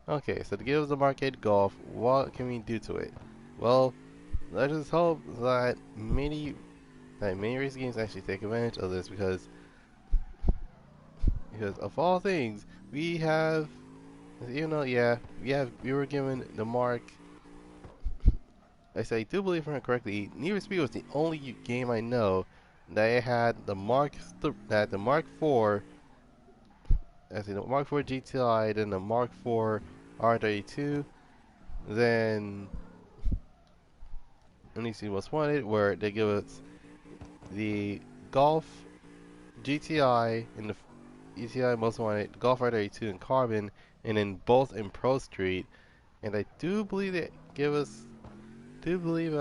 okay, so to give us the Mark 8 Golf, what can we do to it? Well, let's just hope that many race games actually take advantage of this, because Because of all things, we have, you know, yeah, we were given the mark. I do believe, if I remember correctly, Need for Speed was the only game I know that it had the Mark 4, I see the Mark 4 GTI, then the Mark 4 R32, then let me see what's wanted, where they give us the Golf GTI and the GTI most wanted, Golf R32 in Carbon, and then both in Pro Street. And I do believe they give us, do believe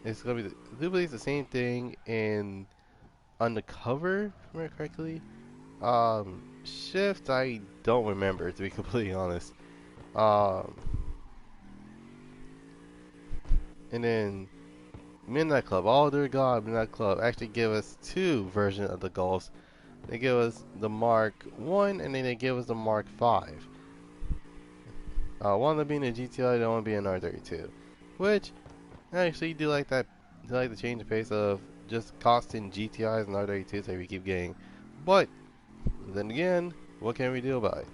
it's gonna be, I do believe it's the same thing in Undercover, if I remember correctly. Shift, I don't remember, to be completely honest. Um, and then Midnight Club, all their God, Midnight Club actually give us two versions of the Golfs. They give us the Mark 1 and then they give us the Mark 5. One of them being a GTI, the one being an R32. Which, I actually do like that, do like the change of pace of just costing GTIs and R32s that we keep getting. But, then again, what can we do about it?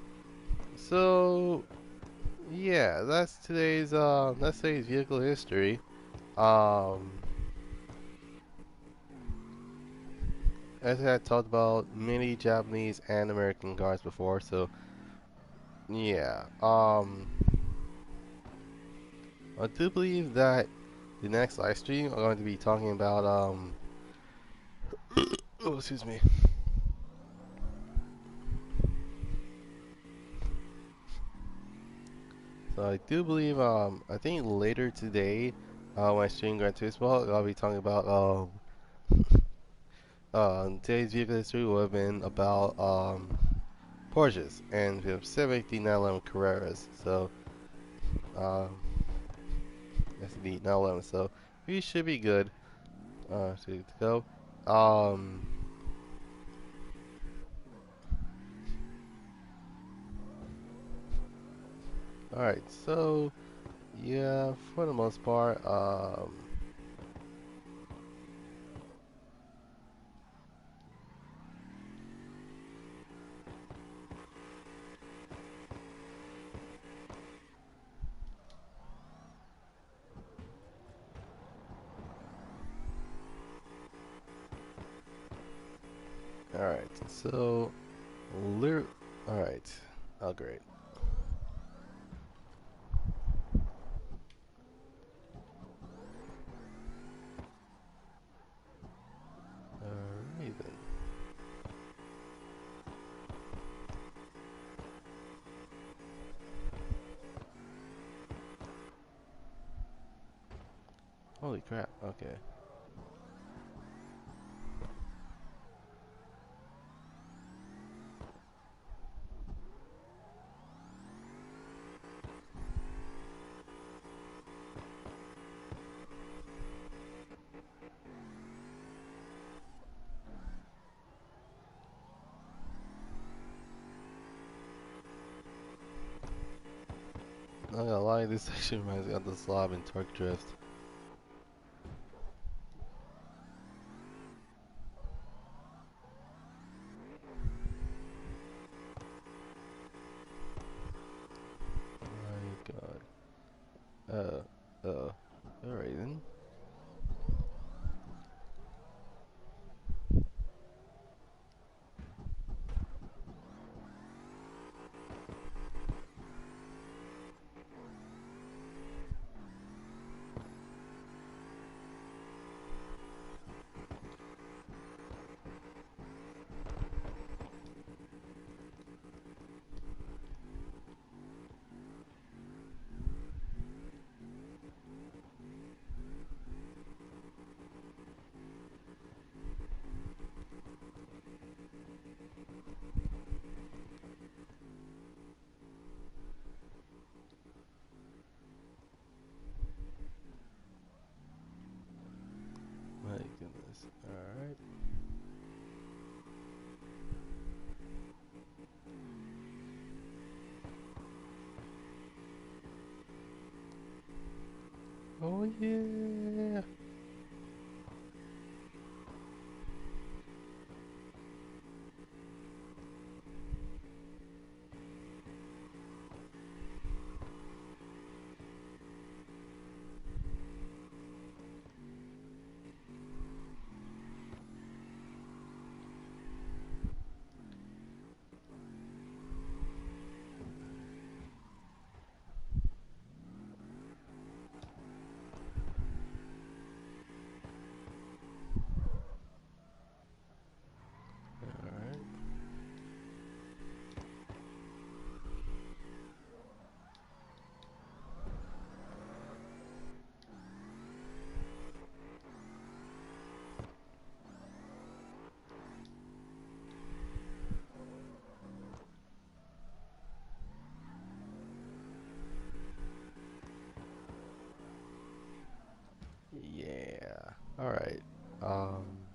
So, yeah, that's today's vehicle history. Um, as I had talked about many Japanese and American cars before, so yeah. I do believe that the next live stream I'm going to be talking about oh, excuse me. So I do believe I think later today when I stream Gran Turismo I'll be talking about today's vehicle history will have been about Porsches and we have 911 Carreras. So um that's the 911. So we should be good to go. Um Alright, so yeah, for the most part, alright, so, alright, oh great. Alright then. Holy crap, okay. Not gonna lie, this section reminds me of the Slav and Torque Drift. My god. Alright then. My goodness. Alright. Oh yeah! All right. Um.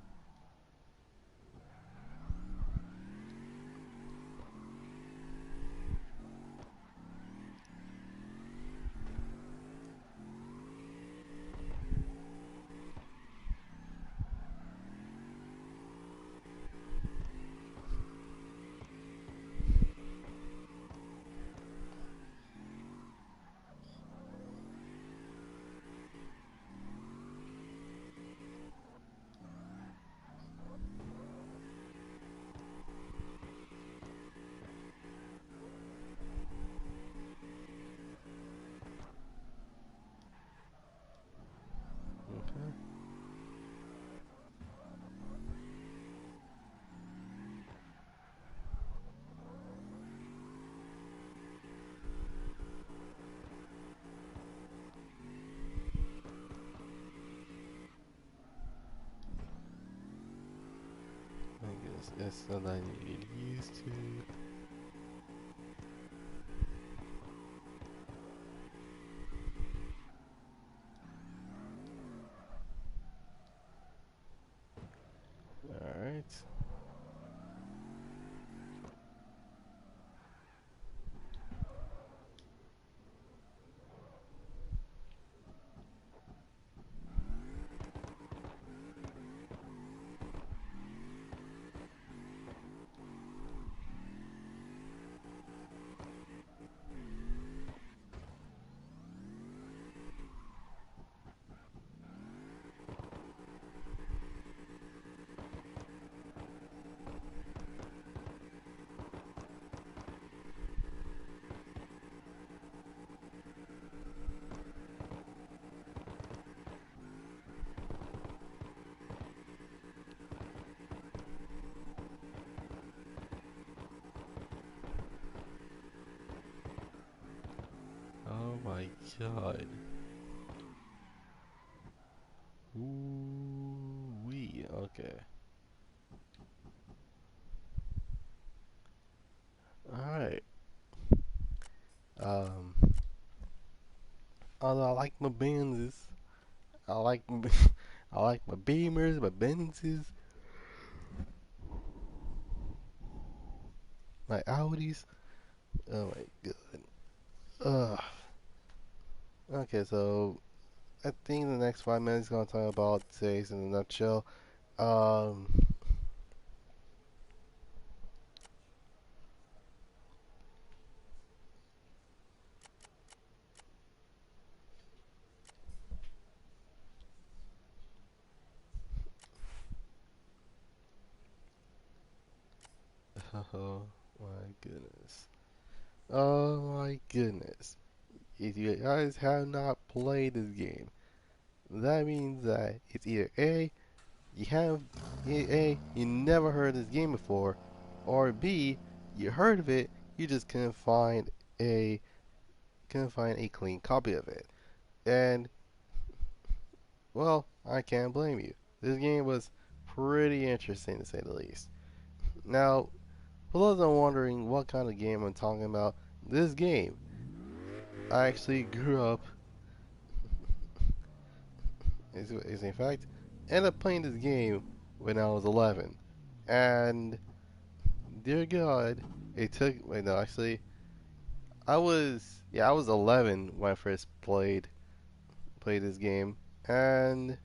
Okay. I guess it's something I need to get used to. All right. Oh my god. Ooh wee. Okay. All right. Um. Although I like my Benzes, I like I like my Beamers, my Benzes, my Audis. Oh my god. Ugh. Okay, so I think the next 5 minutes gonna talk about today's in a nutshell. Um. Oh my goodness. Oh my goodness. If you guys have not played this game, that means that it's either A, you have you never heard this game before, or B, you heard of it, you just a couldn't find a clean copy of it. And well, I can't blame you. This game was pretty interesting to say the least. Now, for those that are wondering what kind of game I'm talking about, this game I actually grew up is in fact ended up playing this game when I was 11. And dear God, it took wait no actually I was 11 when I first played this game, and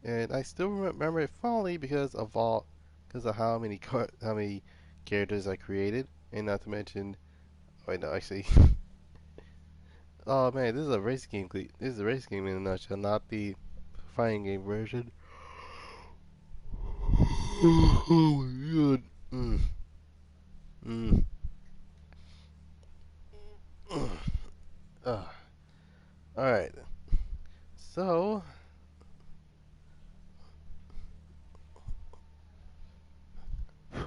I still remember it fondly because of how many characters I created, and not to mention wait no actually oh man this is a race game this is a race game in a nutshell, not the fighting game version. Oh my god. Mm, mm, uh, all right. So hmm,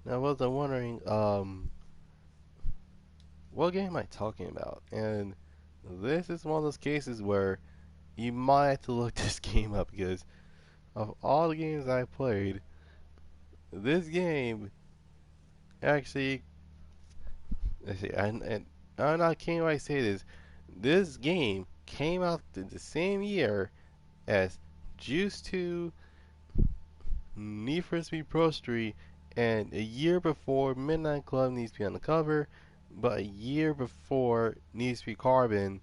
now I was wondering what game am I talking about? And this is one of those cases where you might have to look this game up because of all the games I played, this game actually let's see, and I'm not kidding when I say this. This game came out the same year as Juice 2, Need for Speed Pro Street, and a year before Midnight Club needs to be on the cover, but a year before Needs to be Carbon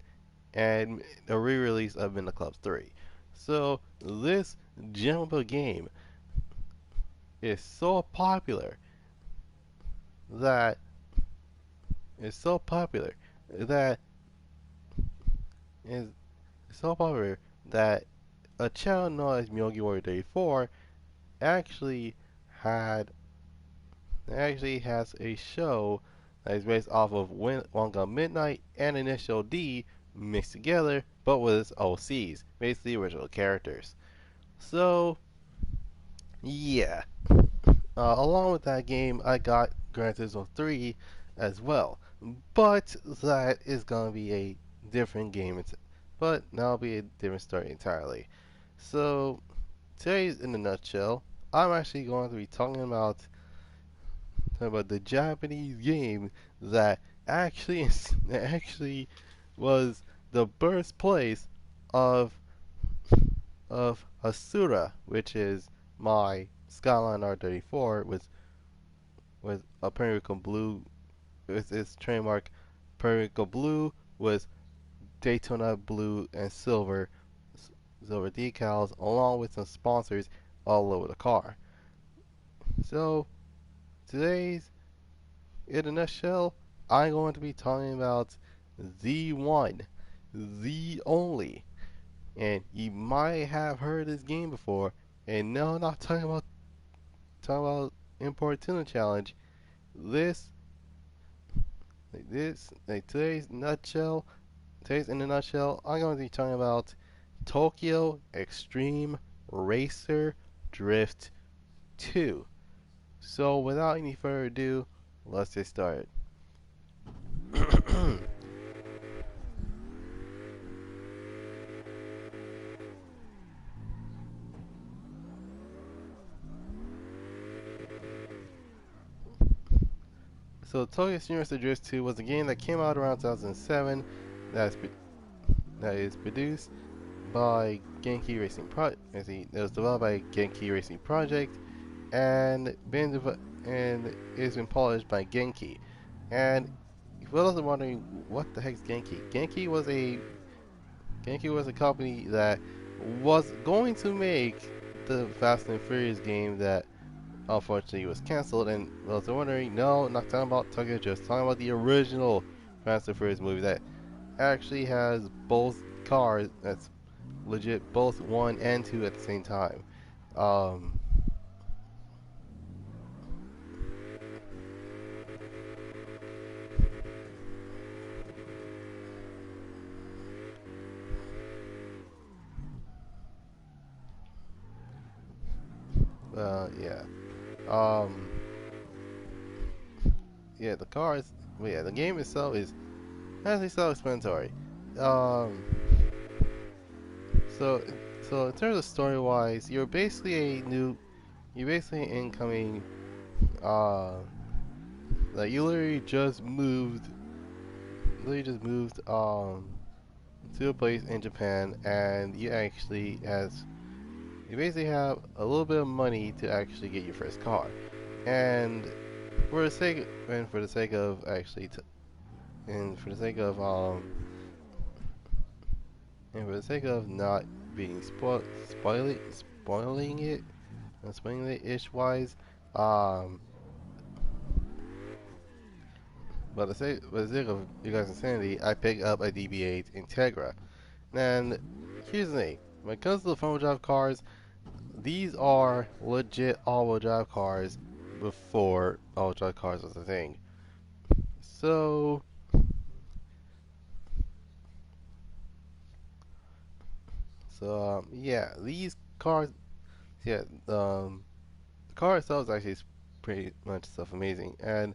and a re-release of Midnight Club 3. So this jumbo game is so popular that it's so popular that is so popular that a channel known as Myogi Warrior 34 actually had actually has a show that is based off of Wanga Midnight and Initial D mixed together, but with its OCs, basically original characters. So yeah, along with that game, I got Gran Turismo 3 as well, but that is gonna be a different game. But that'll be a different story entirely. So today's in a nutshell. I'm actually going to be talking about the Japanese game that actually was the birthplace of Asura, which is my Skyline R34 with a Periwinkle blue with its trademark Periwinkle blue with Daytona blue and silver decals along with some sponsors all over the car. So today's in a nutshell, I'm going to be talking about the one, the only, and you might have heard this game before. And no, I'm not talking about Import Tuna Challenge. This, today's in a nutshell, I'm going to be talking about Tokyo Extreme Racer Drift 2. So without any further ado, let's get started. So Tokyo Extreme Racer Drift 2 was a game that came out around 2007 that is produced by Genki Racing Project. It was developed by Genki Racing Project and and it's been polished by Genki. And if you are wondering what the heck is Genki, Genki was a company that was going to make the Fast and Furious game that unfortunately was cancelled. And those are wondering, no, not talking about Tokyo Drift, talking about the original Fast and Furious movie that actually has both cars that's legit both 1 and 2 at the same time. Um, yeah. Um, yeah, the cars. Well, yeah, the game itself is actually self-explanatory. Um, so, so in terms of story-wise, you're basically an incoming. Uh, like you literally just moved to a place in Japan, and you basically have a little bit of money to actually get your first car, and for the sake of actually and for the sake of and for the sake of not being spoiling it ish wise, um, for the sake of you guys' insanity, I picked up a DB8 Integra. And here's the thing: when it comes to the front-wheel drive cars, these are legit all-wheel drive cars before all-wheel drive cars was a thing. So, yeah, these cars, yeah, the car itself is actually pretty much stuff amazing. And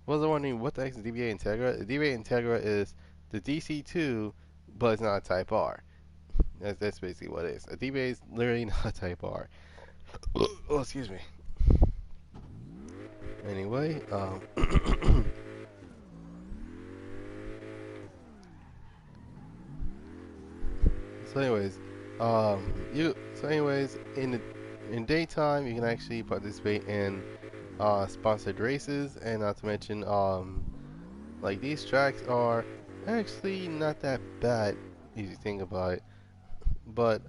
I was wondering what the heck is the DBA Integra? The DBA Integra is the DC2, but it's not a Type R. That's basically what it is. A DBA is literally not a Type R. Oh, excuse me. Anyway, So anyways, in daytime you can actually participate in sponsored races, and not to mention like these tracks are actually not that bad if you think about it. But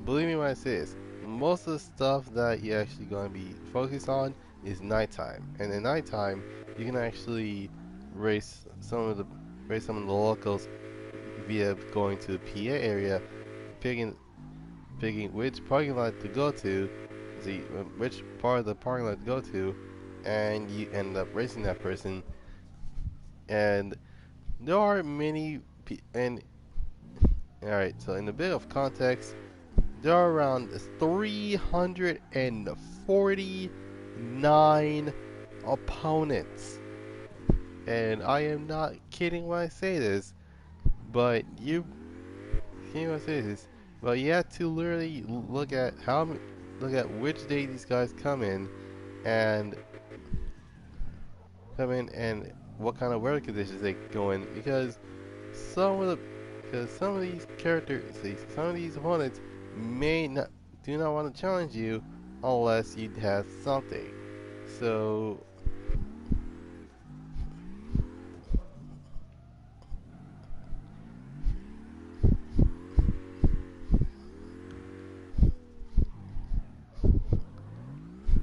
believe me when I say this, most of the stuff that you're actually going to be focused on is nighttime, and in nighttime you can actually race some of the race some of the locals via going to the PA area, picking which parking lot to go to, which part of the parking lot to go to, and you end up racing that person. And there are and all right, so in a bit of context, there are around 349 opponents, and I am not kidding when I say this. But you can't even say this. But you have to literally look at which day these guys and come in and what kind of weather conditions they go in, because some of the some of these some of these opponents may not do not want to challenge you unless you have something. So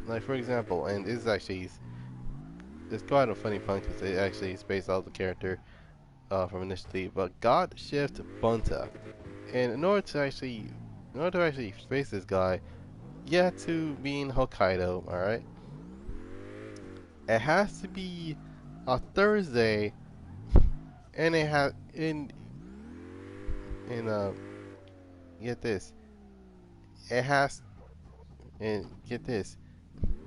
like for example, and this is actually it's quite a funny pun because it actually spaced out the character from initially, but Goddrifter247sun. And in order to actually face this guy, you have to be in Hokkaido, alright? It has to be a Thursday, and it has in get this, it has and get this,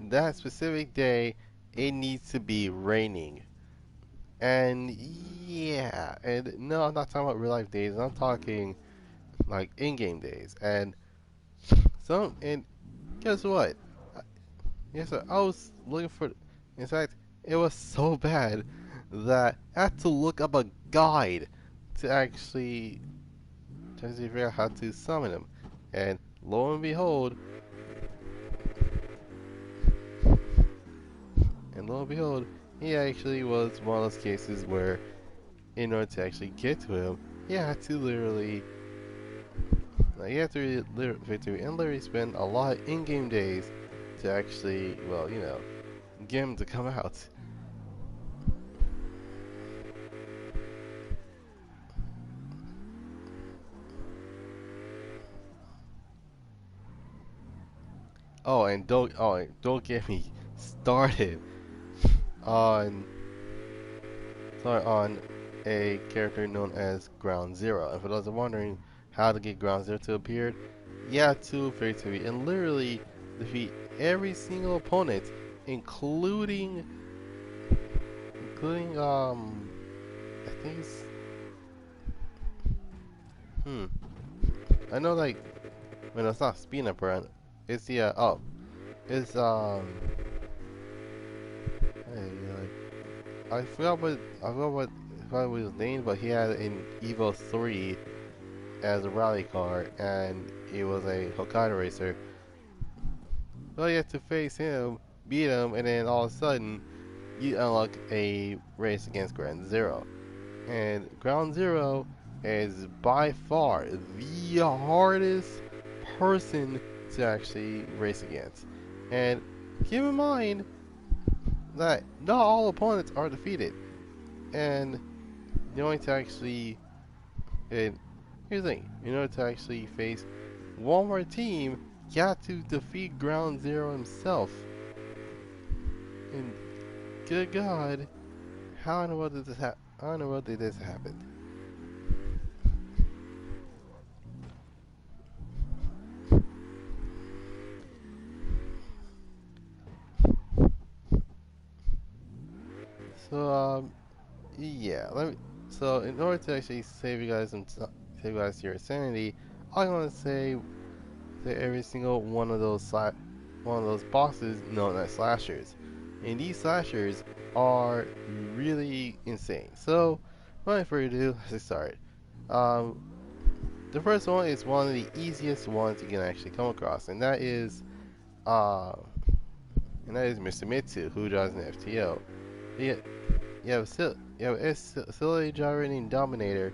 that specific day it needs to be raining. And yeah, and no, I'm not talking about real life days. I'm talking like in-game days. And guess what? Yes, sir, I was looking for. In fact, it was so bad that I had to look up a guide to actually figure out how to summon him. And lo and behold, he actually was one of those cases where, in order to actually get to him, you had to literally, like, you have to literally spend a lot of in-game days to actually, well, get him to come out. Don't get me started on on a character known as Ground Zero. And for those wondering how to get Ground Zero to appear, you have to effectively and literally defeat every single opponent, including I think it's hmm I know, like, when it's not speed up run, it's the it's hey, I forgot what his name, but he had an Evo 3 as a rally car, and he was a Hokkaido racer. So you have to face him, beat him, and then all of a sudden you unlock a race against Ground Zero. And Ground Zero is by far the hardest person to actually race against. And keep in mind that not all opponents are defeated. And in order to actually, and here's the thing, in order to actually face one more team, you have to defeat Ground Zero himself. And good God, how in the world did this happen? How in the world did this happen? So yeah, So in order to actually save you guys your sanity, I'm gonna say that every single one of those bosses known as slashers, and these slashers are really insane. So, without further ado, let's start. Um, the first one is one of the easiest ones you can actually come across, uh, and that is Mr. Mitsu, who drives an FTO. You, you have a facility gyrating Dominator.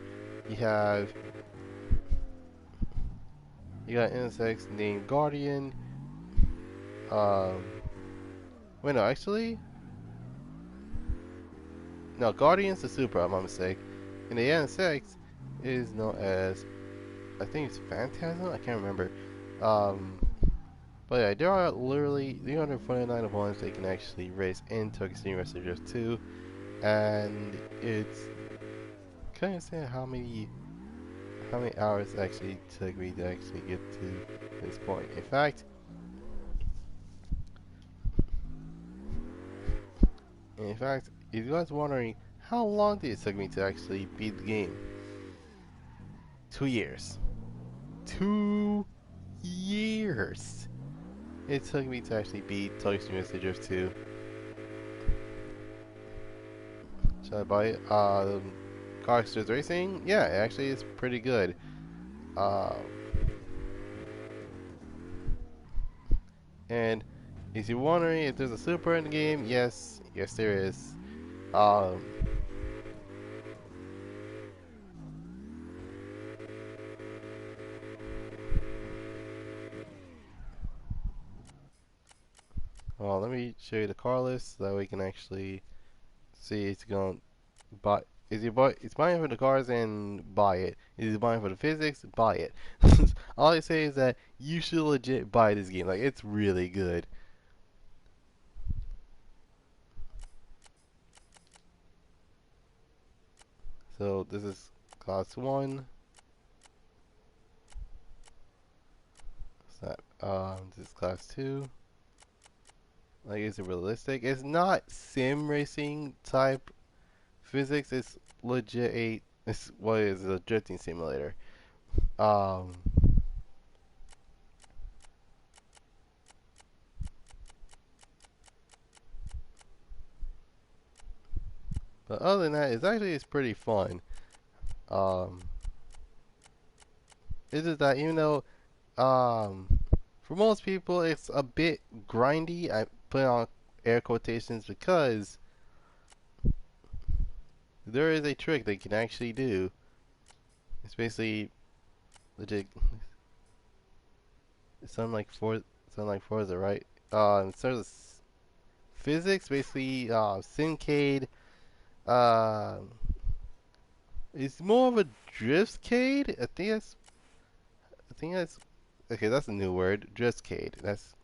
You have you got insects named Guardian. Um, wait, no, actually, no, Guardian's the Supra. My mistake. And the insects is known as, I think it's Phantasm. I can't remember. Um, but yeah, there are literally 349 of ones that can actually race into Extreme Wrestling Drift 2, and it's kind of sad how many hours it actually took me to actually get to this point. In fact, if you guys wondering how long did it take me to actually beat the game, 2 years. 2 years. It took me to actually beat Tokyo Extreme Wrestling Drift 2. Should I buy it? Goddrifter247sun Racing? Yeah, actually it's pretty good. Um, and if you're wondering if there's a super in the game, yes, there is. Um, well, let me show you the car list so that way you can actually see it's going to buy. It's buying for the cars and buy it. Is it buying for the physics? Buy it. All I say is that you should legit buy this game. Like, it's really good. So this is class 1. This is class 2. Like, is it realistic? It's not sim racing type physics. It's legit. It's what is a drifting simulator. Um, but other than that, it's pretty fun. Um, it's just that even though for most people it's a bit grindy. I put on air quotations because there is a trick they can actually do. It's basically legit. Sound like Forza, right? In terms of physics, basically, Syncade, uh, it's more of a driftcade. I think that's, okay, that's a new word, driftcade. That's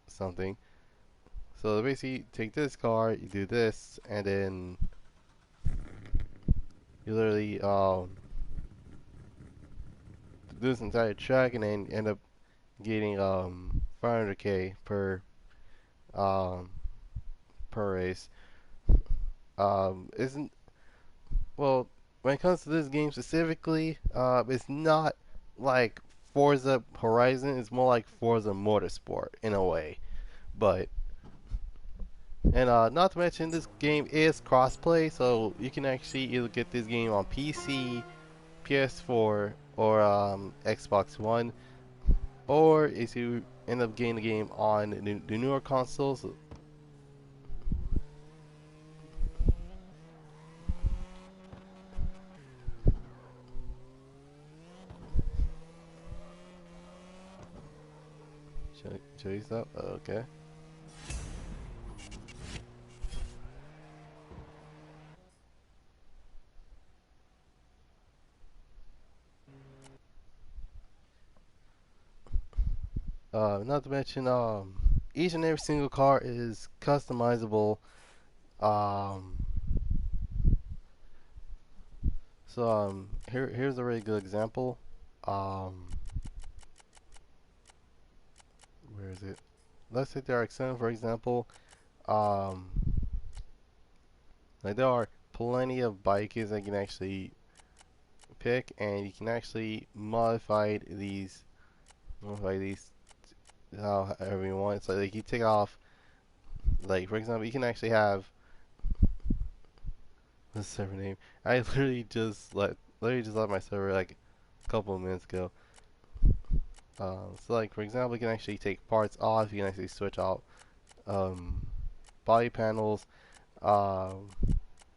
something. So basically, take this car, you do this, and then you literally, do this entire track, and then end up getting, 500k um, per race. Isn't Well, when it comes to this game specifically, it's not like Forza Horizon. It's more like Forza Motorsport in a way. But not to mention, this game is crossplay, so you can actually either get this game on PC, PS4, or Xbox One, or if you end up getting the game on the newer consoles. Show you stuff? Okay. Not to mention, each and every single car is customizable. Um, here's a really good example. Um, where is it? Let's take the RX-7 for example. Um, like there are plenty of bikes that you can actually pick, and you can actually modify these however you want. So like you take off, like for example, you can actually have the server name. I literally just let my server like a couple of minutes ago. So like for example, you can actually take parts off. You can actually switch out um, body panels. Um,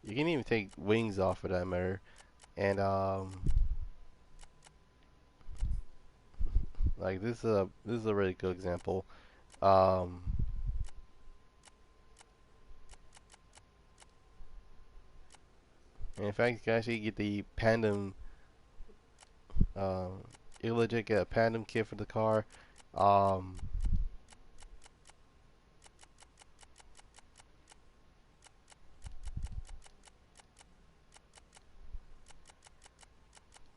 you can even take wings off for that matter. And like this is a really good example. Um, and in fact, you can actually get the Pandem. Uh, you legit get a Pandem kit for the car. Um,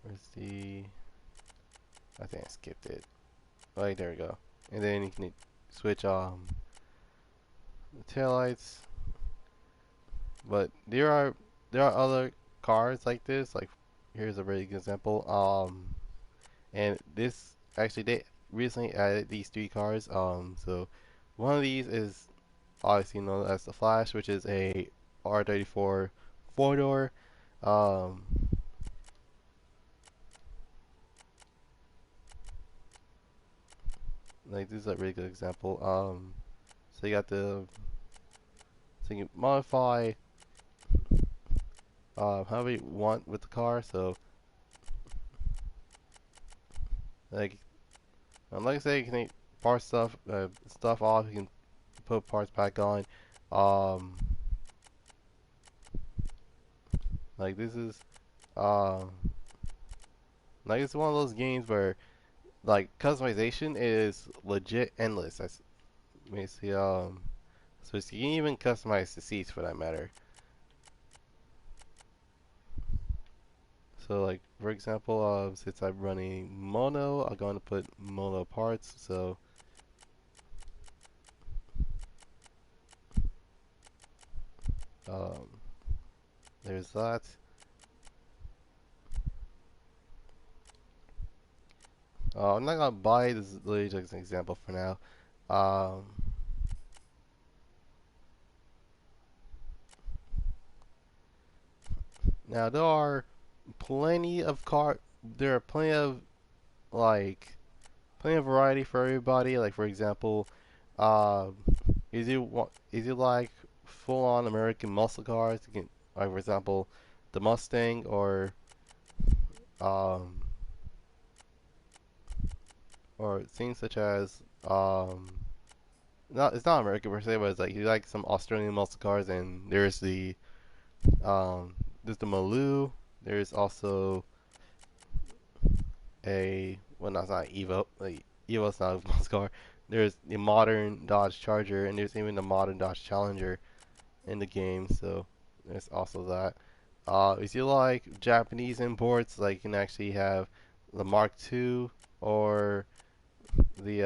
where's the? I think I skipped it. Right, there we go. And then you can switch the taillights. But there are other cars like this. Like here's a really good example. And this actually they recently added these three cars. So one of these is obviously known as the Flash, which is a R34 four door. Um, like this is a really good example. So you got the so you can modify however you want with the car. So like like I said, you can take part stuff off. You can put parts back on. Um, like this is um, like it's one of those games where like customization is legit endless. That's basically so you can even customize the seats for that matter. So like for example, since I'm running mono, I'm going to put mono parts. So um, there's that. I'm not gonna buy this. Is literally just an example for now. Um, Now there are plenty of there are plenty of like plenty of variety for everybody. Like for example, uh, is you like full on American muscle cars? You can like for example, the Mustang um or things such as not it's not American per se, but it's like you like some Australian muscle cars, and um there's the Maloo. There's also a well, no, it's not Evo. Like Evo's not a muscle car. There's the modern Dodge Charger, and there's even the modern Dodge Challenger in the game. So there's also that. If you like Japanese imports, like you can actually have the Mark II or the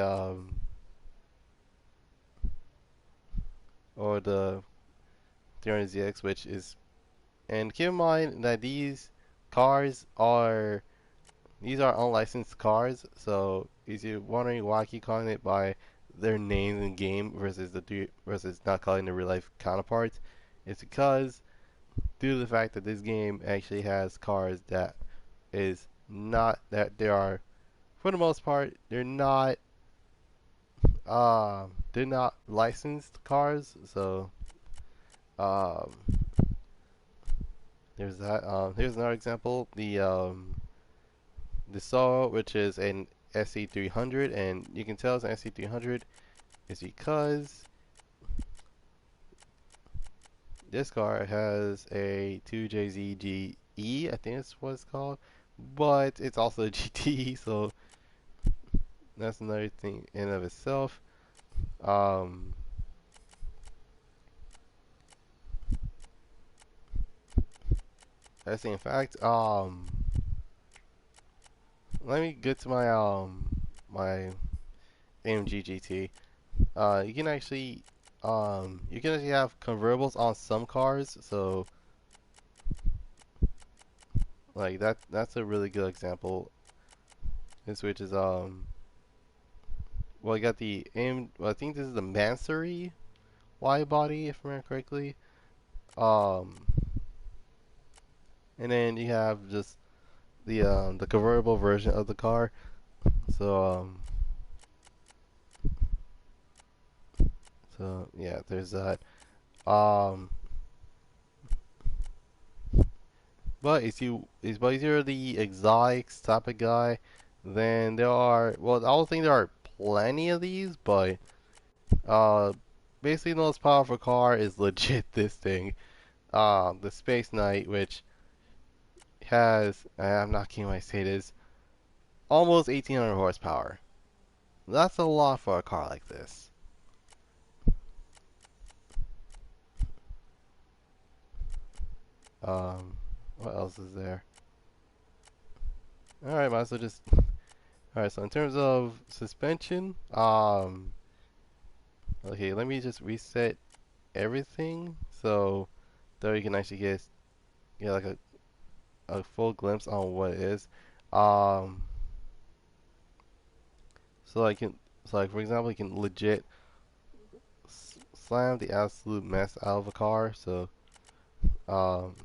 or the 300ZX, which is and keep in mind that cars are these are unlicensed cars, so if you're wondering why I keep calling it by their names in game versus not calling the real life counterparts, it's because due to the fact that this game actually has cars that is not that they are for the most part they're not licensed cars, so um there's that. Here's another example, the Saw, which is an SC300, and you can tell it's an SC300 is because this car has a 2JZGE, I think that's what it's called, but it's also a GT, so that's another thing in of itself. Um, in fact, let me get to my AMG GT. You can actually have convertibles on some cars, so like that's a really good example. This which is well, you got the AM. Well, I think this is the Mansory Y body, if I remember correctly. Um, and then you have just the convertible version of the car. So yeah, there's that. Um, but if you're the exotics type of guy, then there are, well, I don't think there are plenty of these, but uh, basically the most powerful car is legit this thing. The Space Knight, which has, I'm not kidding when I say this, almost 1800 horsepower. That's a lot for a car like this. Um, what else is there? All right, might as well just. All right, so in terms of suspension, okay, let me just reset everything so that you can actually get like a full glimpse on what it is. Um, so I can, so like for example, you can legit slam the absolute mess out of a car. So um,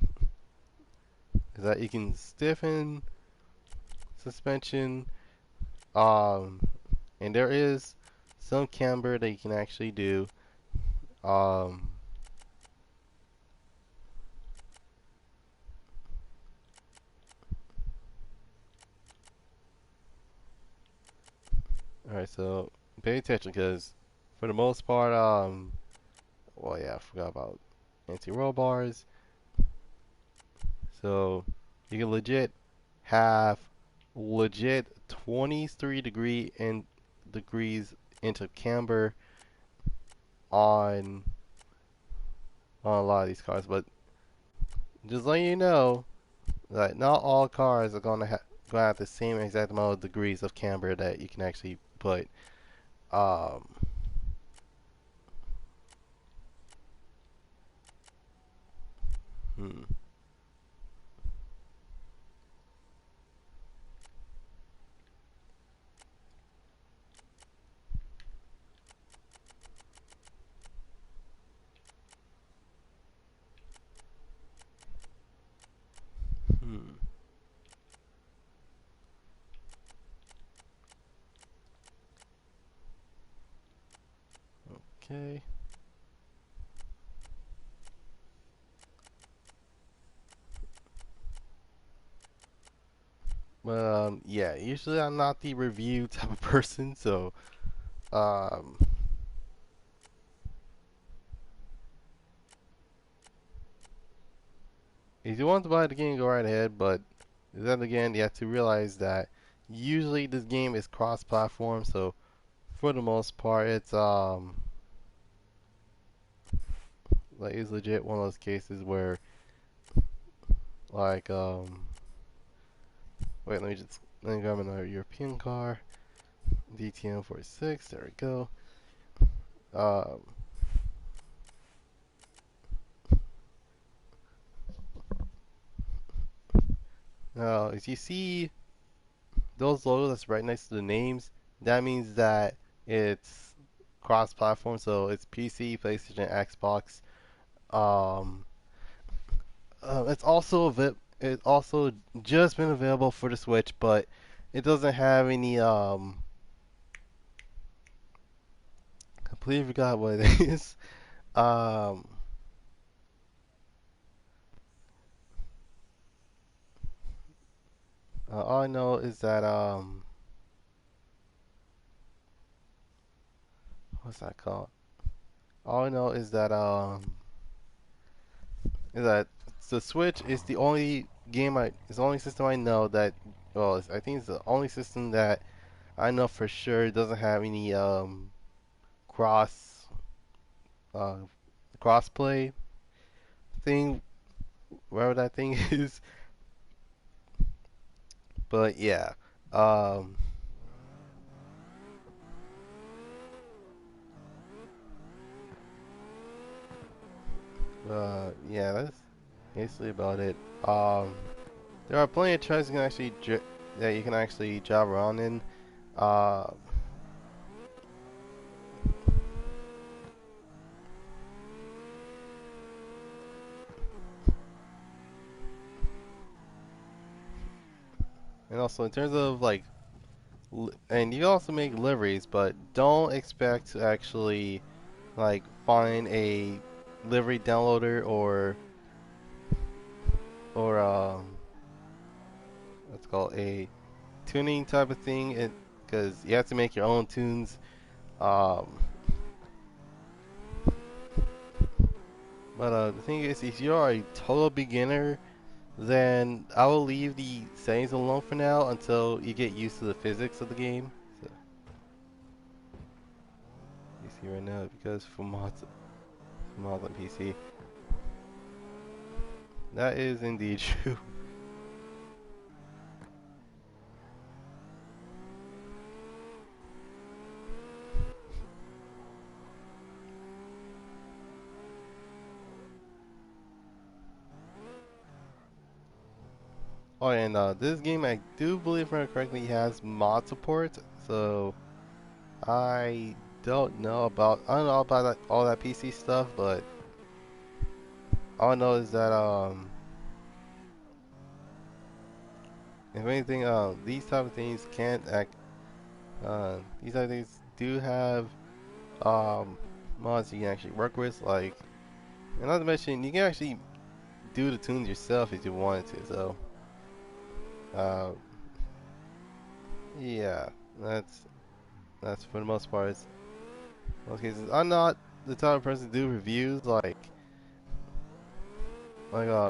is that you can stiffen suspension. Um, and there is some camber that you can actually do. Um, all right, so pay attention because for the most part, well, yeah, I forgot about anti-roll bars. So you can legit have legit 23 degrees into camber on a lot of these cars, but just letting you know that not all cars are gonna have the same exact amount of degrees of camber that you can actually put. Um, hmm, hmm, okay. But yeah, usually I'm not the review type of person, so um, if you want to buy the game, go right ahead. But then again, you have to realize that usually this game is cross-platform, so for the most part, it's legit one of those cases where like wait, let me grab another European car, DTM 46. There we go. Um, Now, if you see those logos that's right next to the names, that means that it's cross-platform, so it's PC, PlayStation, Xbox. Um, it's also just been available for the Switch, but it doesn't have any completely forgot what it is. Um, all I know is that what's that called? All I know is that the Switch is the only it's the only system I know that, well, I think it's the only system that I know for sure doesn't have any cross uh crossplay thing, whatever that thing is. But yeah, um, yeah, that's basically about it. There are plenty of tracks that you can actually drive around in. Uh, And also in terms of like, and you can also make liveries, but don't expect to actually like find a livery downloader or what's called a tuning type of thing. It because you have to make your own tunes. Um, but the thing is, if you are a total beginner, then I will leave the settings alone for now until you get used to the physics of the game. So you see right now because for mods on PC, that is indeed true. Oh, and this game I do believe, if I remember correctly, has mod support. So I I don't know about all that PC stuff, but all I know is that if anything these type of things can't act these type of things do have um mods you can actually work with, like, and not to mention you can actually do the tunes yourself if you wanted to. So uh yeah, that's for the most part. Most cases I'm not the type of person to do reviews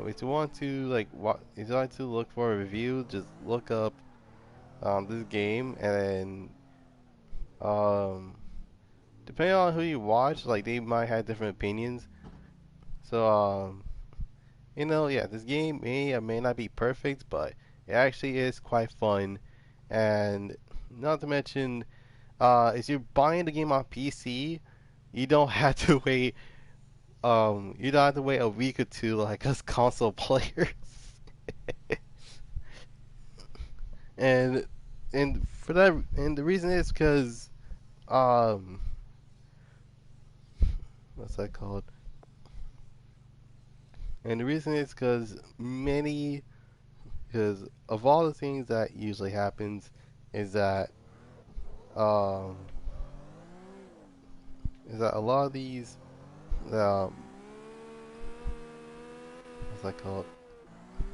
if you want to if you like to look for a review, just look up this game, and then depending on who you watch, like they might have different opinions. So yeah, this game may or may not be perfect, but it actually is quite fun. And not to mention, if you're buying the game on PC, you don't have to wait. You don't have to wait a week or two like us console players. and for that, and the reason is because um, what's that called? And the reason is because of all the things that usually happens is that um a lot of these um what's that called?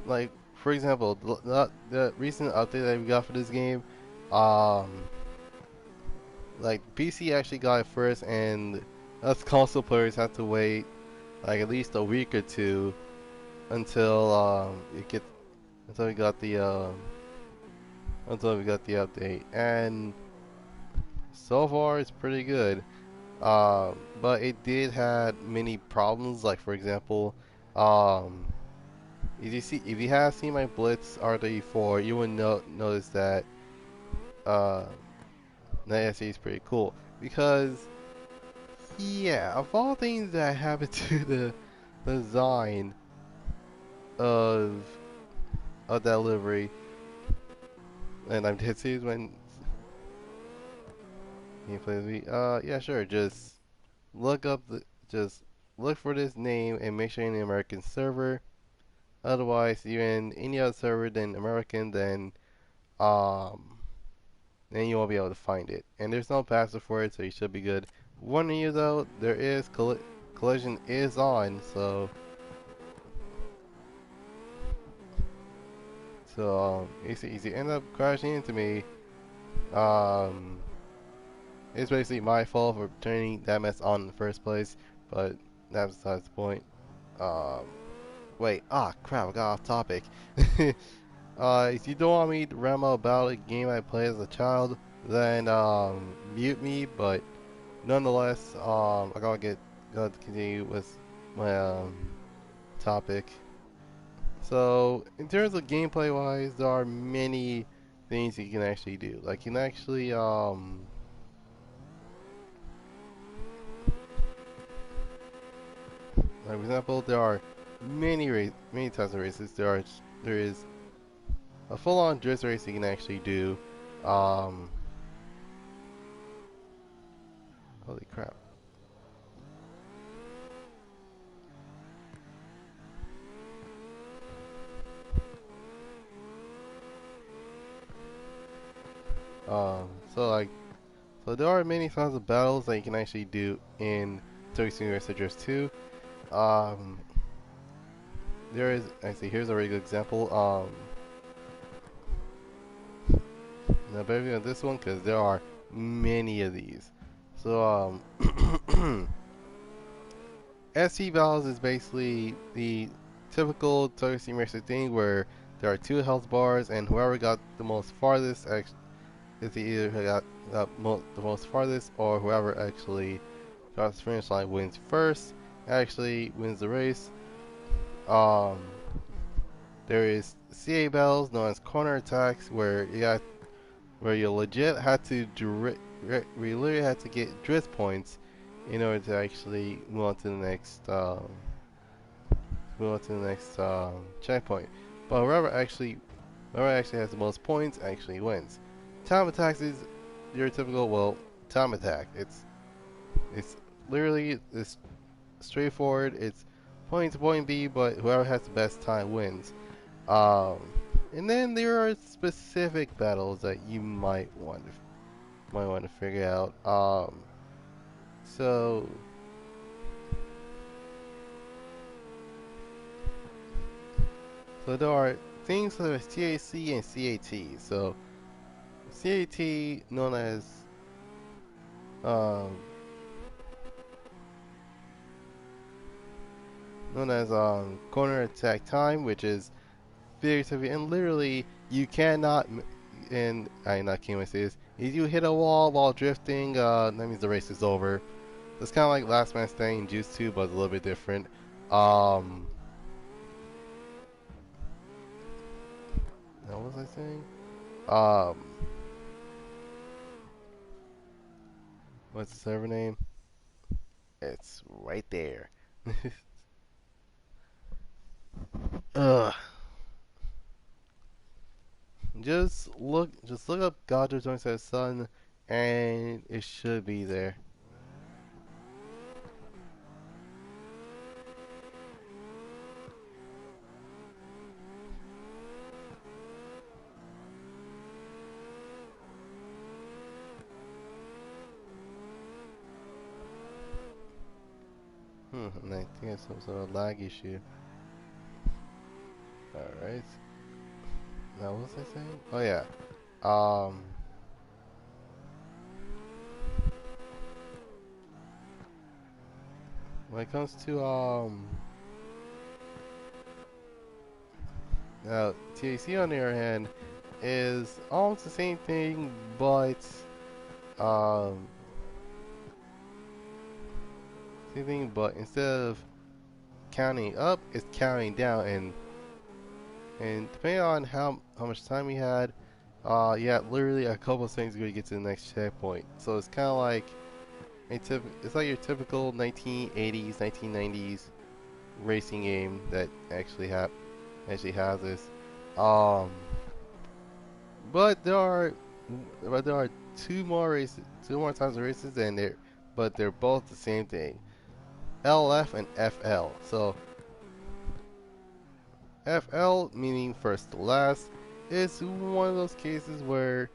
Like for example, the recent update that we got for this game, um like PC actually got it first, and us console players have to wait like at least a week or two until it gets until we got the update, and so far it's pretty good. But it did had many problems. Like for example, um, if you have seen my Blitz R34, you would notice that uh, that SE is pretty cool because yeah, of all things that happened to the design of that livery, and I'm dead serious when gameplay of the yeah, sure, look up the just look for this name and make sure you're in the American server. Otherwise, you're in any other server than American, um, then you won't be able to find it. And there's no password for it, so you should be good. Warning you though, there is collision is on, if you end up crashing into me, um, it's basically my fault for turning that mess on in the first place. But that's besides the point. Um, wait, crap, I got off topic. If you don't want me to ramble about a game I played as a child, then mute me. But nonetheless, gotta continue with my topic. So in terms of gameplay wise, there are many things you can actually do. Like you can actually like for example, there are many types of races. There is a full-on drift race you can actually do. Um, holy crap! So like, so there are many kinds of battles that you can actually do in Turkish Universal Drift 2. Um, there is actually here's a really good example. Now better on this one because there are many of these. So SC battles is basically the typical Turkish Universal thing where there are two health bars and whoever got the most farthest is either who got the most farthest or whoever actually got the finish line wins first. Actually wins the race. Um, there is CA battles known as corner attacks where you legit had to we literally had to get drift points in order to actually move on to the next checkpoint. But whoever actually has the most points actually wins. Time attacks is your typical time attack. It's literally it's straightforward. It's point to point B, but whoever has the best time wins. Um, and then there are specific battles that you might want to figure out. So so there are things such as TAC and CAT. So CAT um, known as corner attack time, which is very severe, and literally you cannot. And I not can't say this. If you hit a wall while drifting, that means the race is over. It's kind of like Last Man Standing Juice 2, but a little bit different. Um, now what was I saying? Um, what's the server name? It's right there. Ugh. Just look up Goddrifter247sun, and it should be there. And I think it's some sort of lag issue. Alright. Now, what was I saying? Oh, yeah. Um, when it comes to, now, TAC on the other hand is almost the same thing, but, um, instead of counting up, it's counting down, and depending on how much time we had, yeah, literally a couple of seconds ago to get to the next checkpoint. So it's kind of like it's like your typical 1980s, 1990s racing game that actually has this. Um, but there are two more times of races, and they're both the same thing. LF and FL. So FL meaning first to last is one of those cases where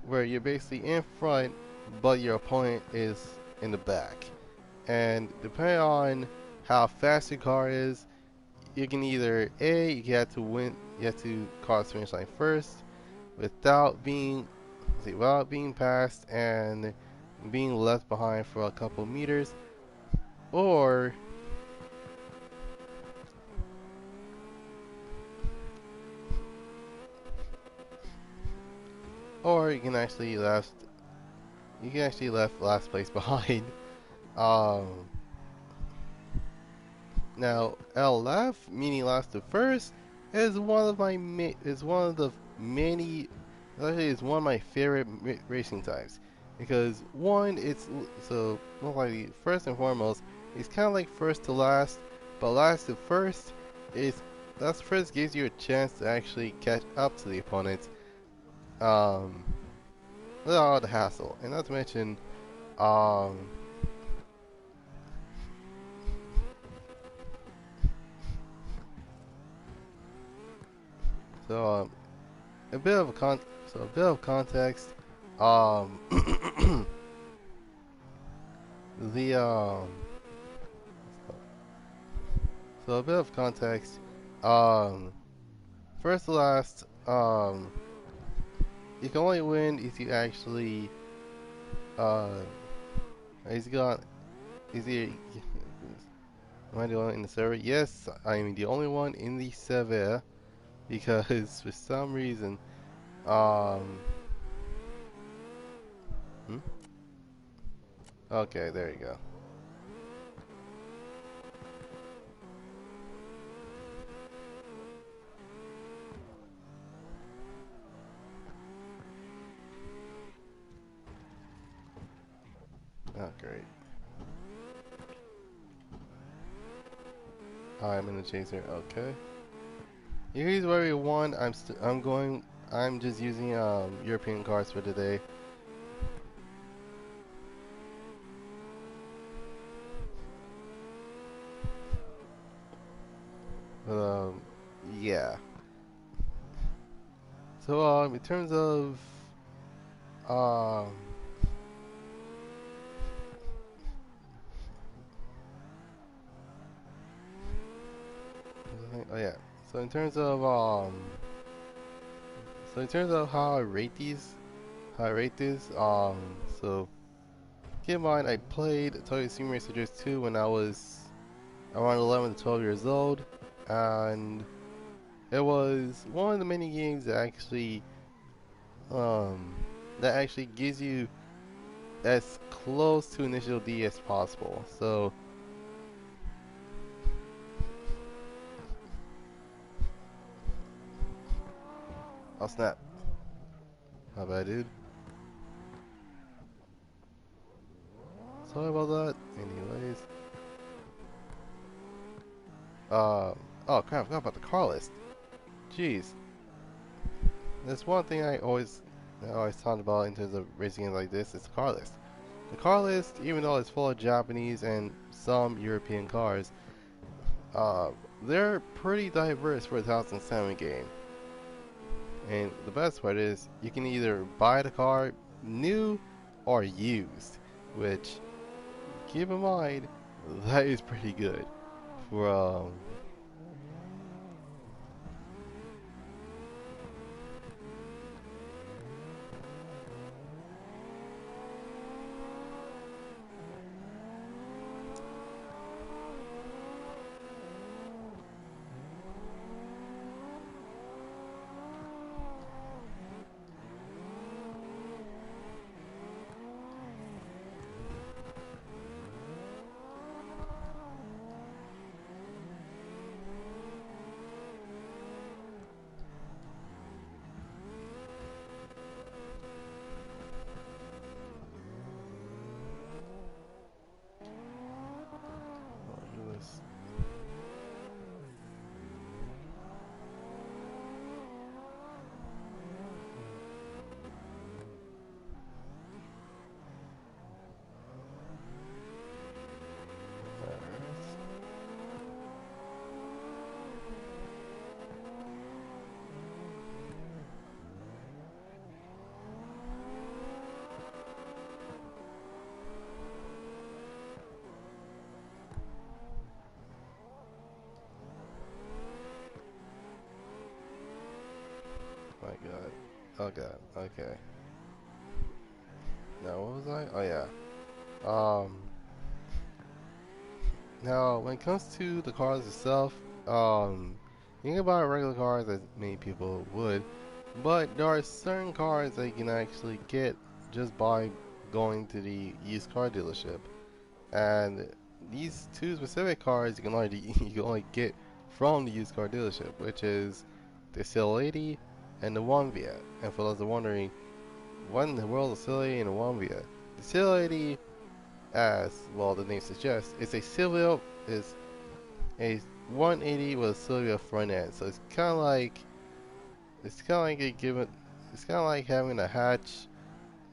you're basically in front, but your opponent is in the back. And depending on how fast your car is, you can either you have to win, you have to cross the finish line first without being passed and being left behind for a couple meters, or or you can actually left last place behind. Um, Now, LF, meaning last to first, is one of the many. Actually, is one of my favorite racing types because one, so most likely first and foremost, it's kind of like first to last, but last to first is last to first gives you a chance to actually catch up to the opponent, um, without all the hassle, and not to mention, um, so a bit of context. Um, the so a bit of context. Um, first to last. You can only win if you actually uh, is got is he? Am I the only one in the server? Yes, I am the only one in the server because for some reason, um, hmm? Okay, there you go. Oh, great. I'm in the chaser. Okay. Here's where we won. I'm going. I'm just using European cards for today. But yeah. So in terms of um, oh yeah. So in terms of how I rate these, so keep in mind I played Toy Sim Racer Drift 2 when I was around 11 to 12 years old, and it was one of the many games um that actually gives you as close to initial D as possible. So, I'll snap. My bad, dude. Sorry about that. Anyways, oh crap, I forgot about the car list. Jeez, that's one thing I always talk about in terms of racing games like this. Is the car list. The car list, even though it's full of Japanese and some European cars, uh, they're pretty diverse for a 2007 game. And the best part is you can either buy the car new or used, which keep in mind that is pretty good for this. My God. Oh God. Okay. Now what was I? Oh yeah. Um. Now when it comes to the cars itself, you can buy regular cars as many people would, but there are certain cars that you can actually get just by going to the used car dealership. And these two specific cars you can only get from the used car dealership, which is the Silady and the Wanvia. And for those who are wondering, what in the world is Silady and the Wanvia? The Silady, as well the name suggests, is a 180 with a Sylvia front end. So it's kind of like a given it's kind of like having a hatch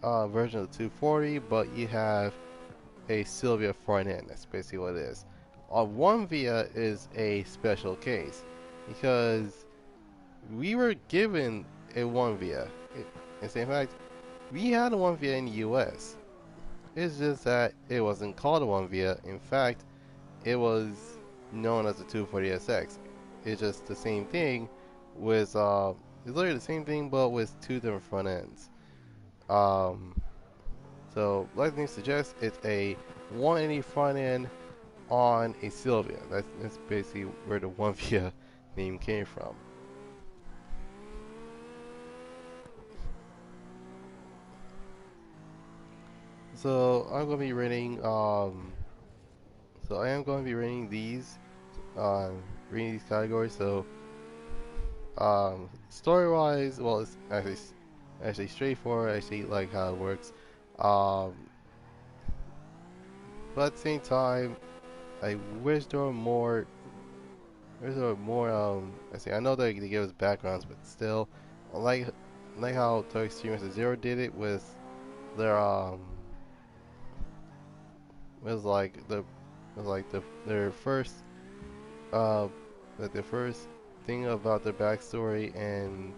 version of the 240, but you have a Sylvia front end. That's basically what it is. One Via is a special case because we were given a one Via. In fact, We had a 1 via in the US. It's just that it wasn't called a 1 via. In fact, it was known as a 240SX. It's just the same thing with it's literally the same thing but with two different front ends. Um, so Lightning suggests it's a 180 front end on a Sylvia. That's basically where the 1 via name came from. So I'm gonna be rating so I am going to be rating these rating these categories. So story wise, well, it's actually straightforward. I actually like how it works. Um, but at the same time, I wish there were more. Wish there were more. I know that they give us backgrounds, but still, like like how Toy Streamers Zero did it with their was like the was like their first uh like the first thing about their backstory and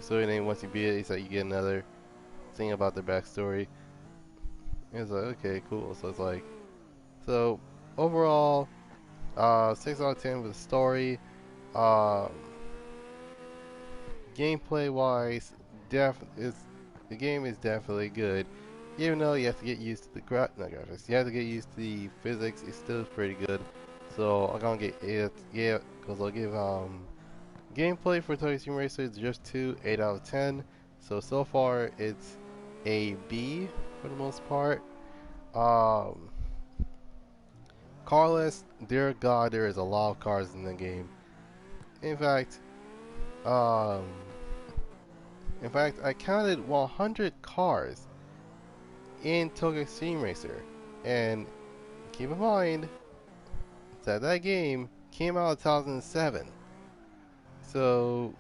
so then once you beat it, it's like you get another thing about their backstory. And it's like okay, cool. So it's like so overall, 6 out of 10 with the story. Um, Gameplay wise, the game is definitely good. Even though you have to get used to the not graphics, you have to get used to the physics. It's still pretty good. So I'm gonna get it, yeah, because I'll give gameplay for Toy Sim Racer is just 8 out of 10. So far it's a B for the most part. Um, Car list, dear God, there is a lot of cars in the game. In fact, um, I counted 100 cars in Tokyo Steam Racer, and keep in mind that that game came out in 2007. So,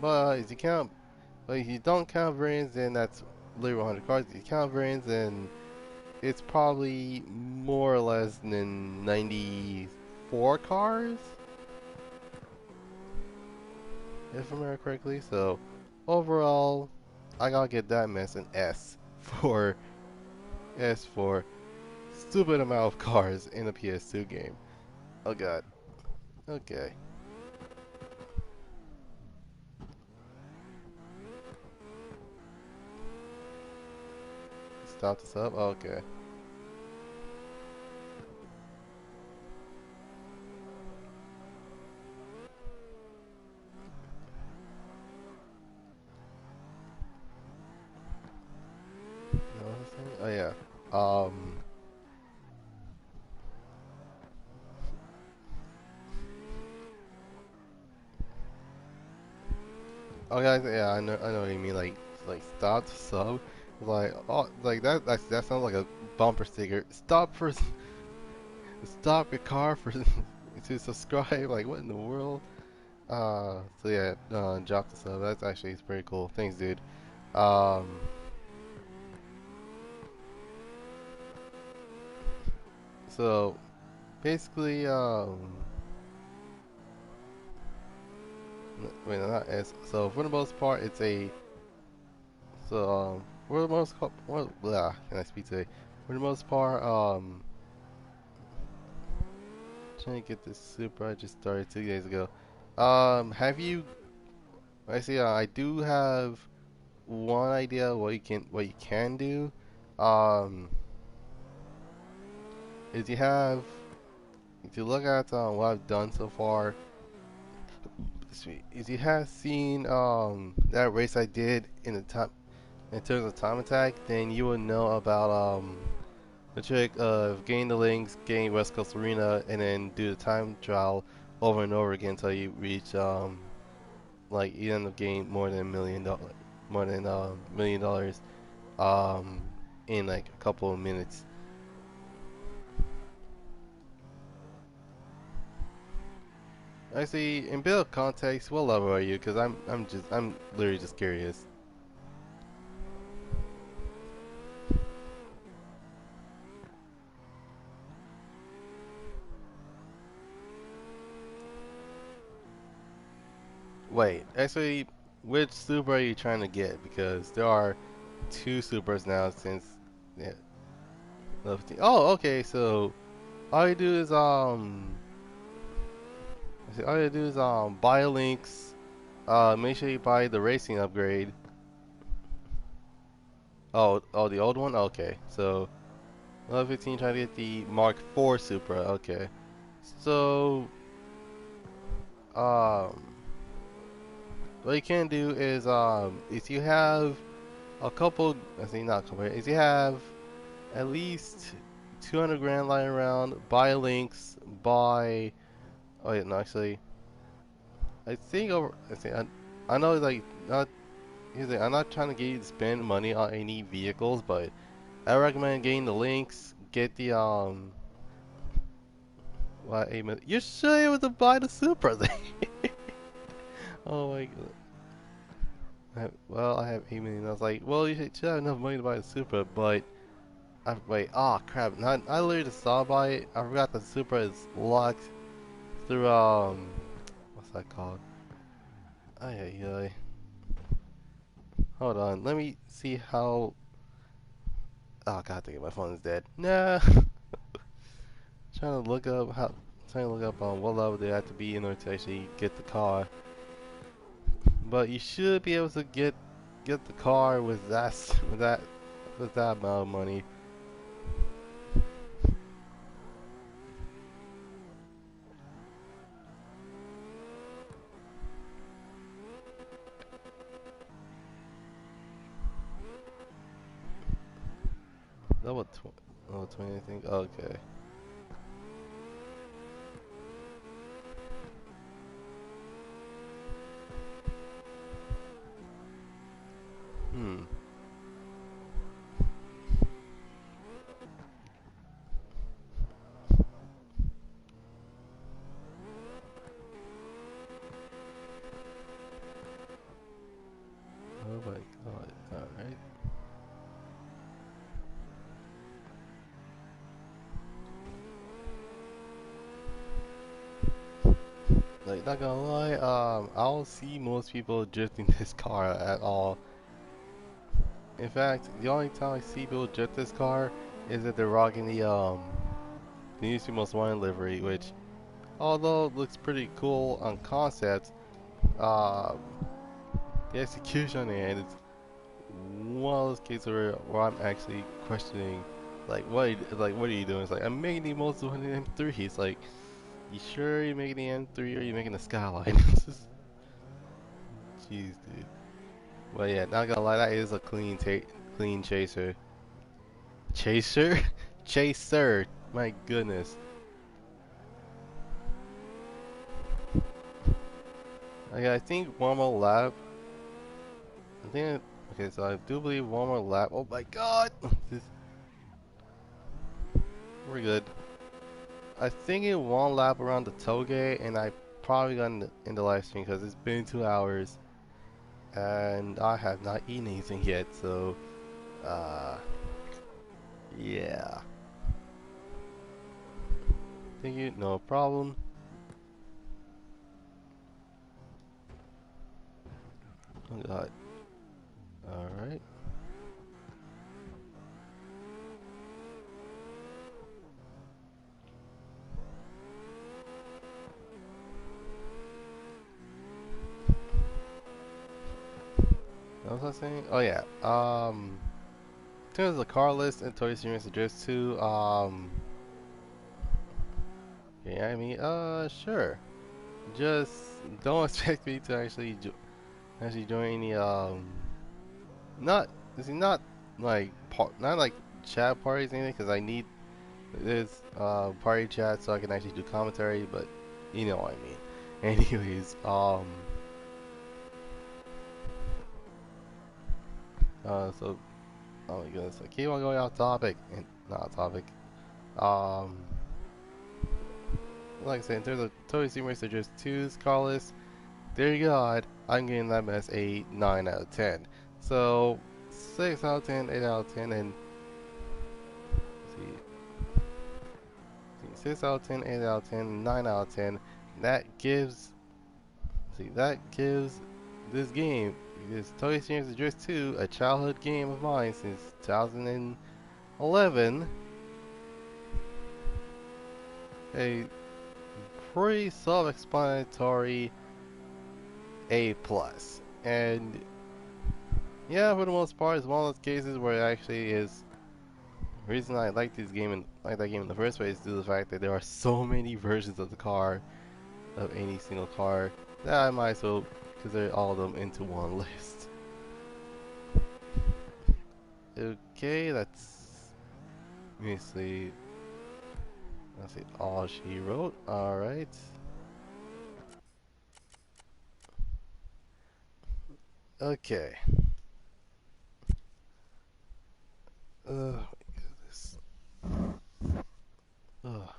but if you count, but if you don't count variants, then that's literally 100 cars. If you count variants, then it's probably more or less than 94 cars, if I remember correctly. So, overall, I gotta get that mess an for S for stupid amount of cars in a PS2 game. Oh god. Okay. Stop this up. Okay. You know what I'm saying? Oh yeah. Oh guys, yeah, I know what you mean. Like stop the sub. Like oh, like that sounds like a bumper sticker. Stop your car for to subscribe. Like what in the world? So yeah, drop the sub. That's actually it's pretty cool. Thanks, dude. Um, so basically, wait, no, not S. So for the most part, it's a so for the most well, blah, can I speak today? For the most part, trying to get this super. I just started 2 days ago. Have you? I see. I do have one idea what you can do. Um, is you have if you look at what I've done so far. Sweet. Is you have seen that race I did in the top in terms of time attack, then you will know about the trick of getting the links, getting West Coast Arena, and then do the time trial over and over again until you reach like you end up getting more than $1 million, more than $1 million um in like a couple of minutes. Actually, in bit of context, what level are you? Cause I'm literally just curious. Wait, actually, which super are you trying to get? Because there are two supers now since yeah, level 15. Oh, okay. So all you do is all you do is buy links. Make sure you buy the racing upgrade. Oh, the old one. Okay, so level 15, try to get the Mark 4 Supra. Okay, so um, what you can do is if you have a couple, I say not a couple, if you have at least 200 grand lying around, buy links, buy. Oh yeah, no, actually, I think over. I know like not. Here's the thing, I'm not trying to get you to spend money on any vehicles, but I recommend getting the links. Get the What? Amen. You're sure able to buy the Supra thing? Oh my god. Well, I have 8 million. I was like, well, you should have enough money to buy the Supra, but wait. Oh crap! Not, I literally just saw by it. I forgot the Supra is locked through what's that called? Ay ay ay. Hold on. Let me see how. Oh god, dang it, my phone is dead. Nah. Trying to look up how. Trying to look up on what level they have to be in order to actually get the car. But you should be able to get the car with that amount of money. Level 20, I think. Okay. Hmm. Oh my god. Alright. Like, not gonna lie, I don't see most people drifting this car at all. In fact, the only time I see people drift this car is that they're rocking the New Most Wanted livery, which, although it looks pretty cool on concept, um, the execution on the end is one of those cases where I'm actually questioning, like, what are you doing? It's like, I'm making the most wanted M3. It's like, you sure you're making the M3 or are you making the Skyline? Jeez, dude. Well, yeah, not gonna lie, that is a clean chaser. Chaser? Chaser! My goodness. Okay, I think one more lap. I think. Okay, so I do believe one more lap. Oh my god! We're good. I think it one lap around the tollgate, and I probably got in the live stream because it's been 2 hours, and I have not eaten anything yet. So, uh, yeah. Thank you. No problem. Oh god. All right. What was I saying? Oh yeah. In terms of the car list and Toy Series Drift 2, yeah, I mean, sure. Just don't expect me to actually join any not not like not like chat parties or anything because I need this party chat so I can actually do commentary, but you know what I mean. Anyways, so oh my goodness, I keep on going off topic and not off topic. Um, like I said, in terms of Toy Sim Racer just 2's car list, dear God, I'm getting them as a 9 out of 10. So 6 out of 10, 8 out of 10, and see 6 out of 10, 8 out of 10, 9 out of 10. That gives See, that gives this game, this Tokyo Streams Drift 2, a childhood game of mine since 2011, a pretty self-explanatory A plus. And yeah, for the most part, it's one of those cases where it actually is. The reason I like this game and like that game in the first place is due to the fact that there are so many versions of the car, of any single car, that I might as well consider all of them into one list. Okay, that's basically, let's see, all she wrote. Alright. Okay. This. Ugh.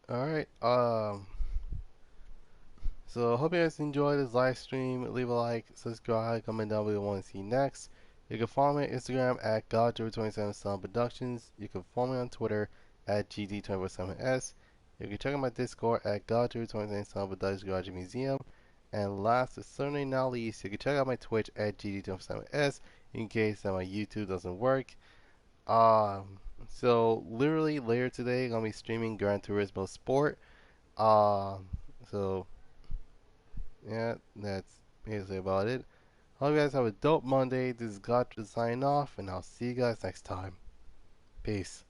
Alright, so I hope you guys enjoyed this live stream. Leave a like, subscribe, comment down below what you want to see next. You can follow me on Instagram at Goddrifter247sun Productions. You can follow me on Twitter at GD247s. You can check out my Discord at Goddrifter247sun Productions Garage Museum. And last but certainly not least, you can check out my Twitch at GD247s in case that my YouTube doesn't work. So literally later today, I'm gonna be streaming Gran Turismo Sport. So yeah, that's basically about it. Hope you guys have a dope Monday. This is God to sign off, and I'll see you guys next time. Peace.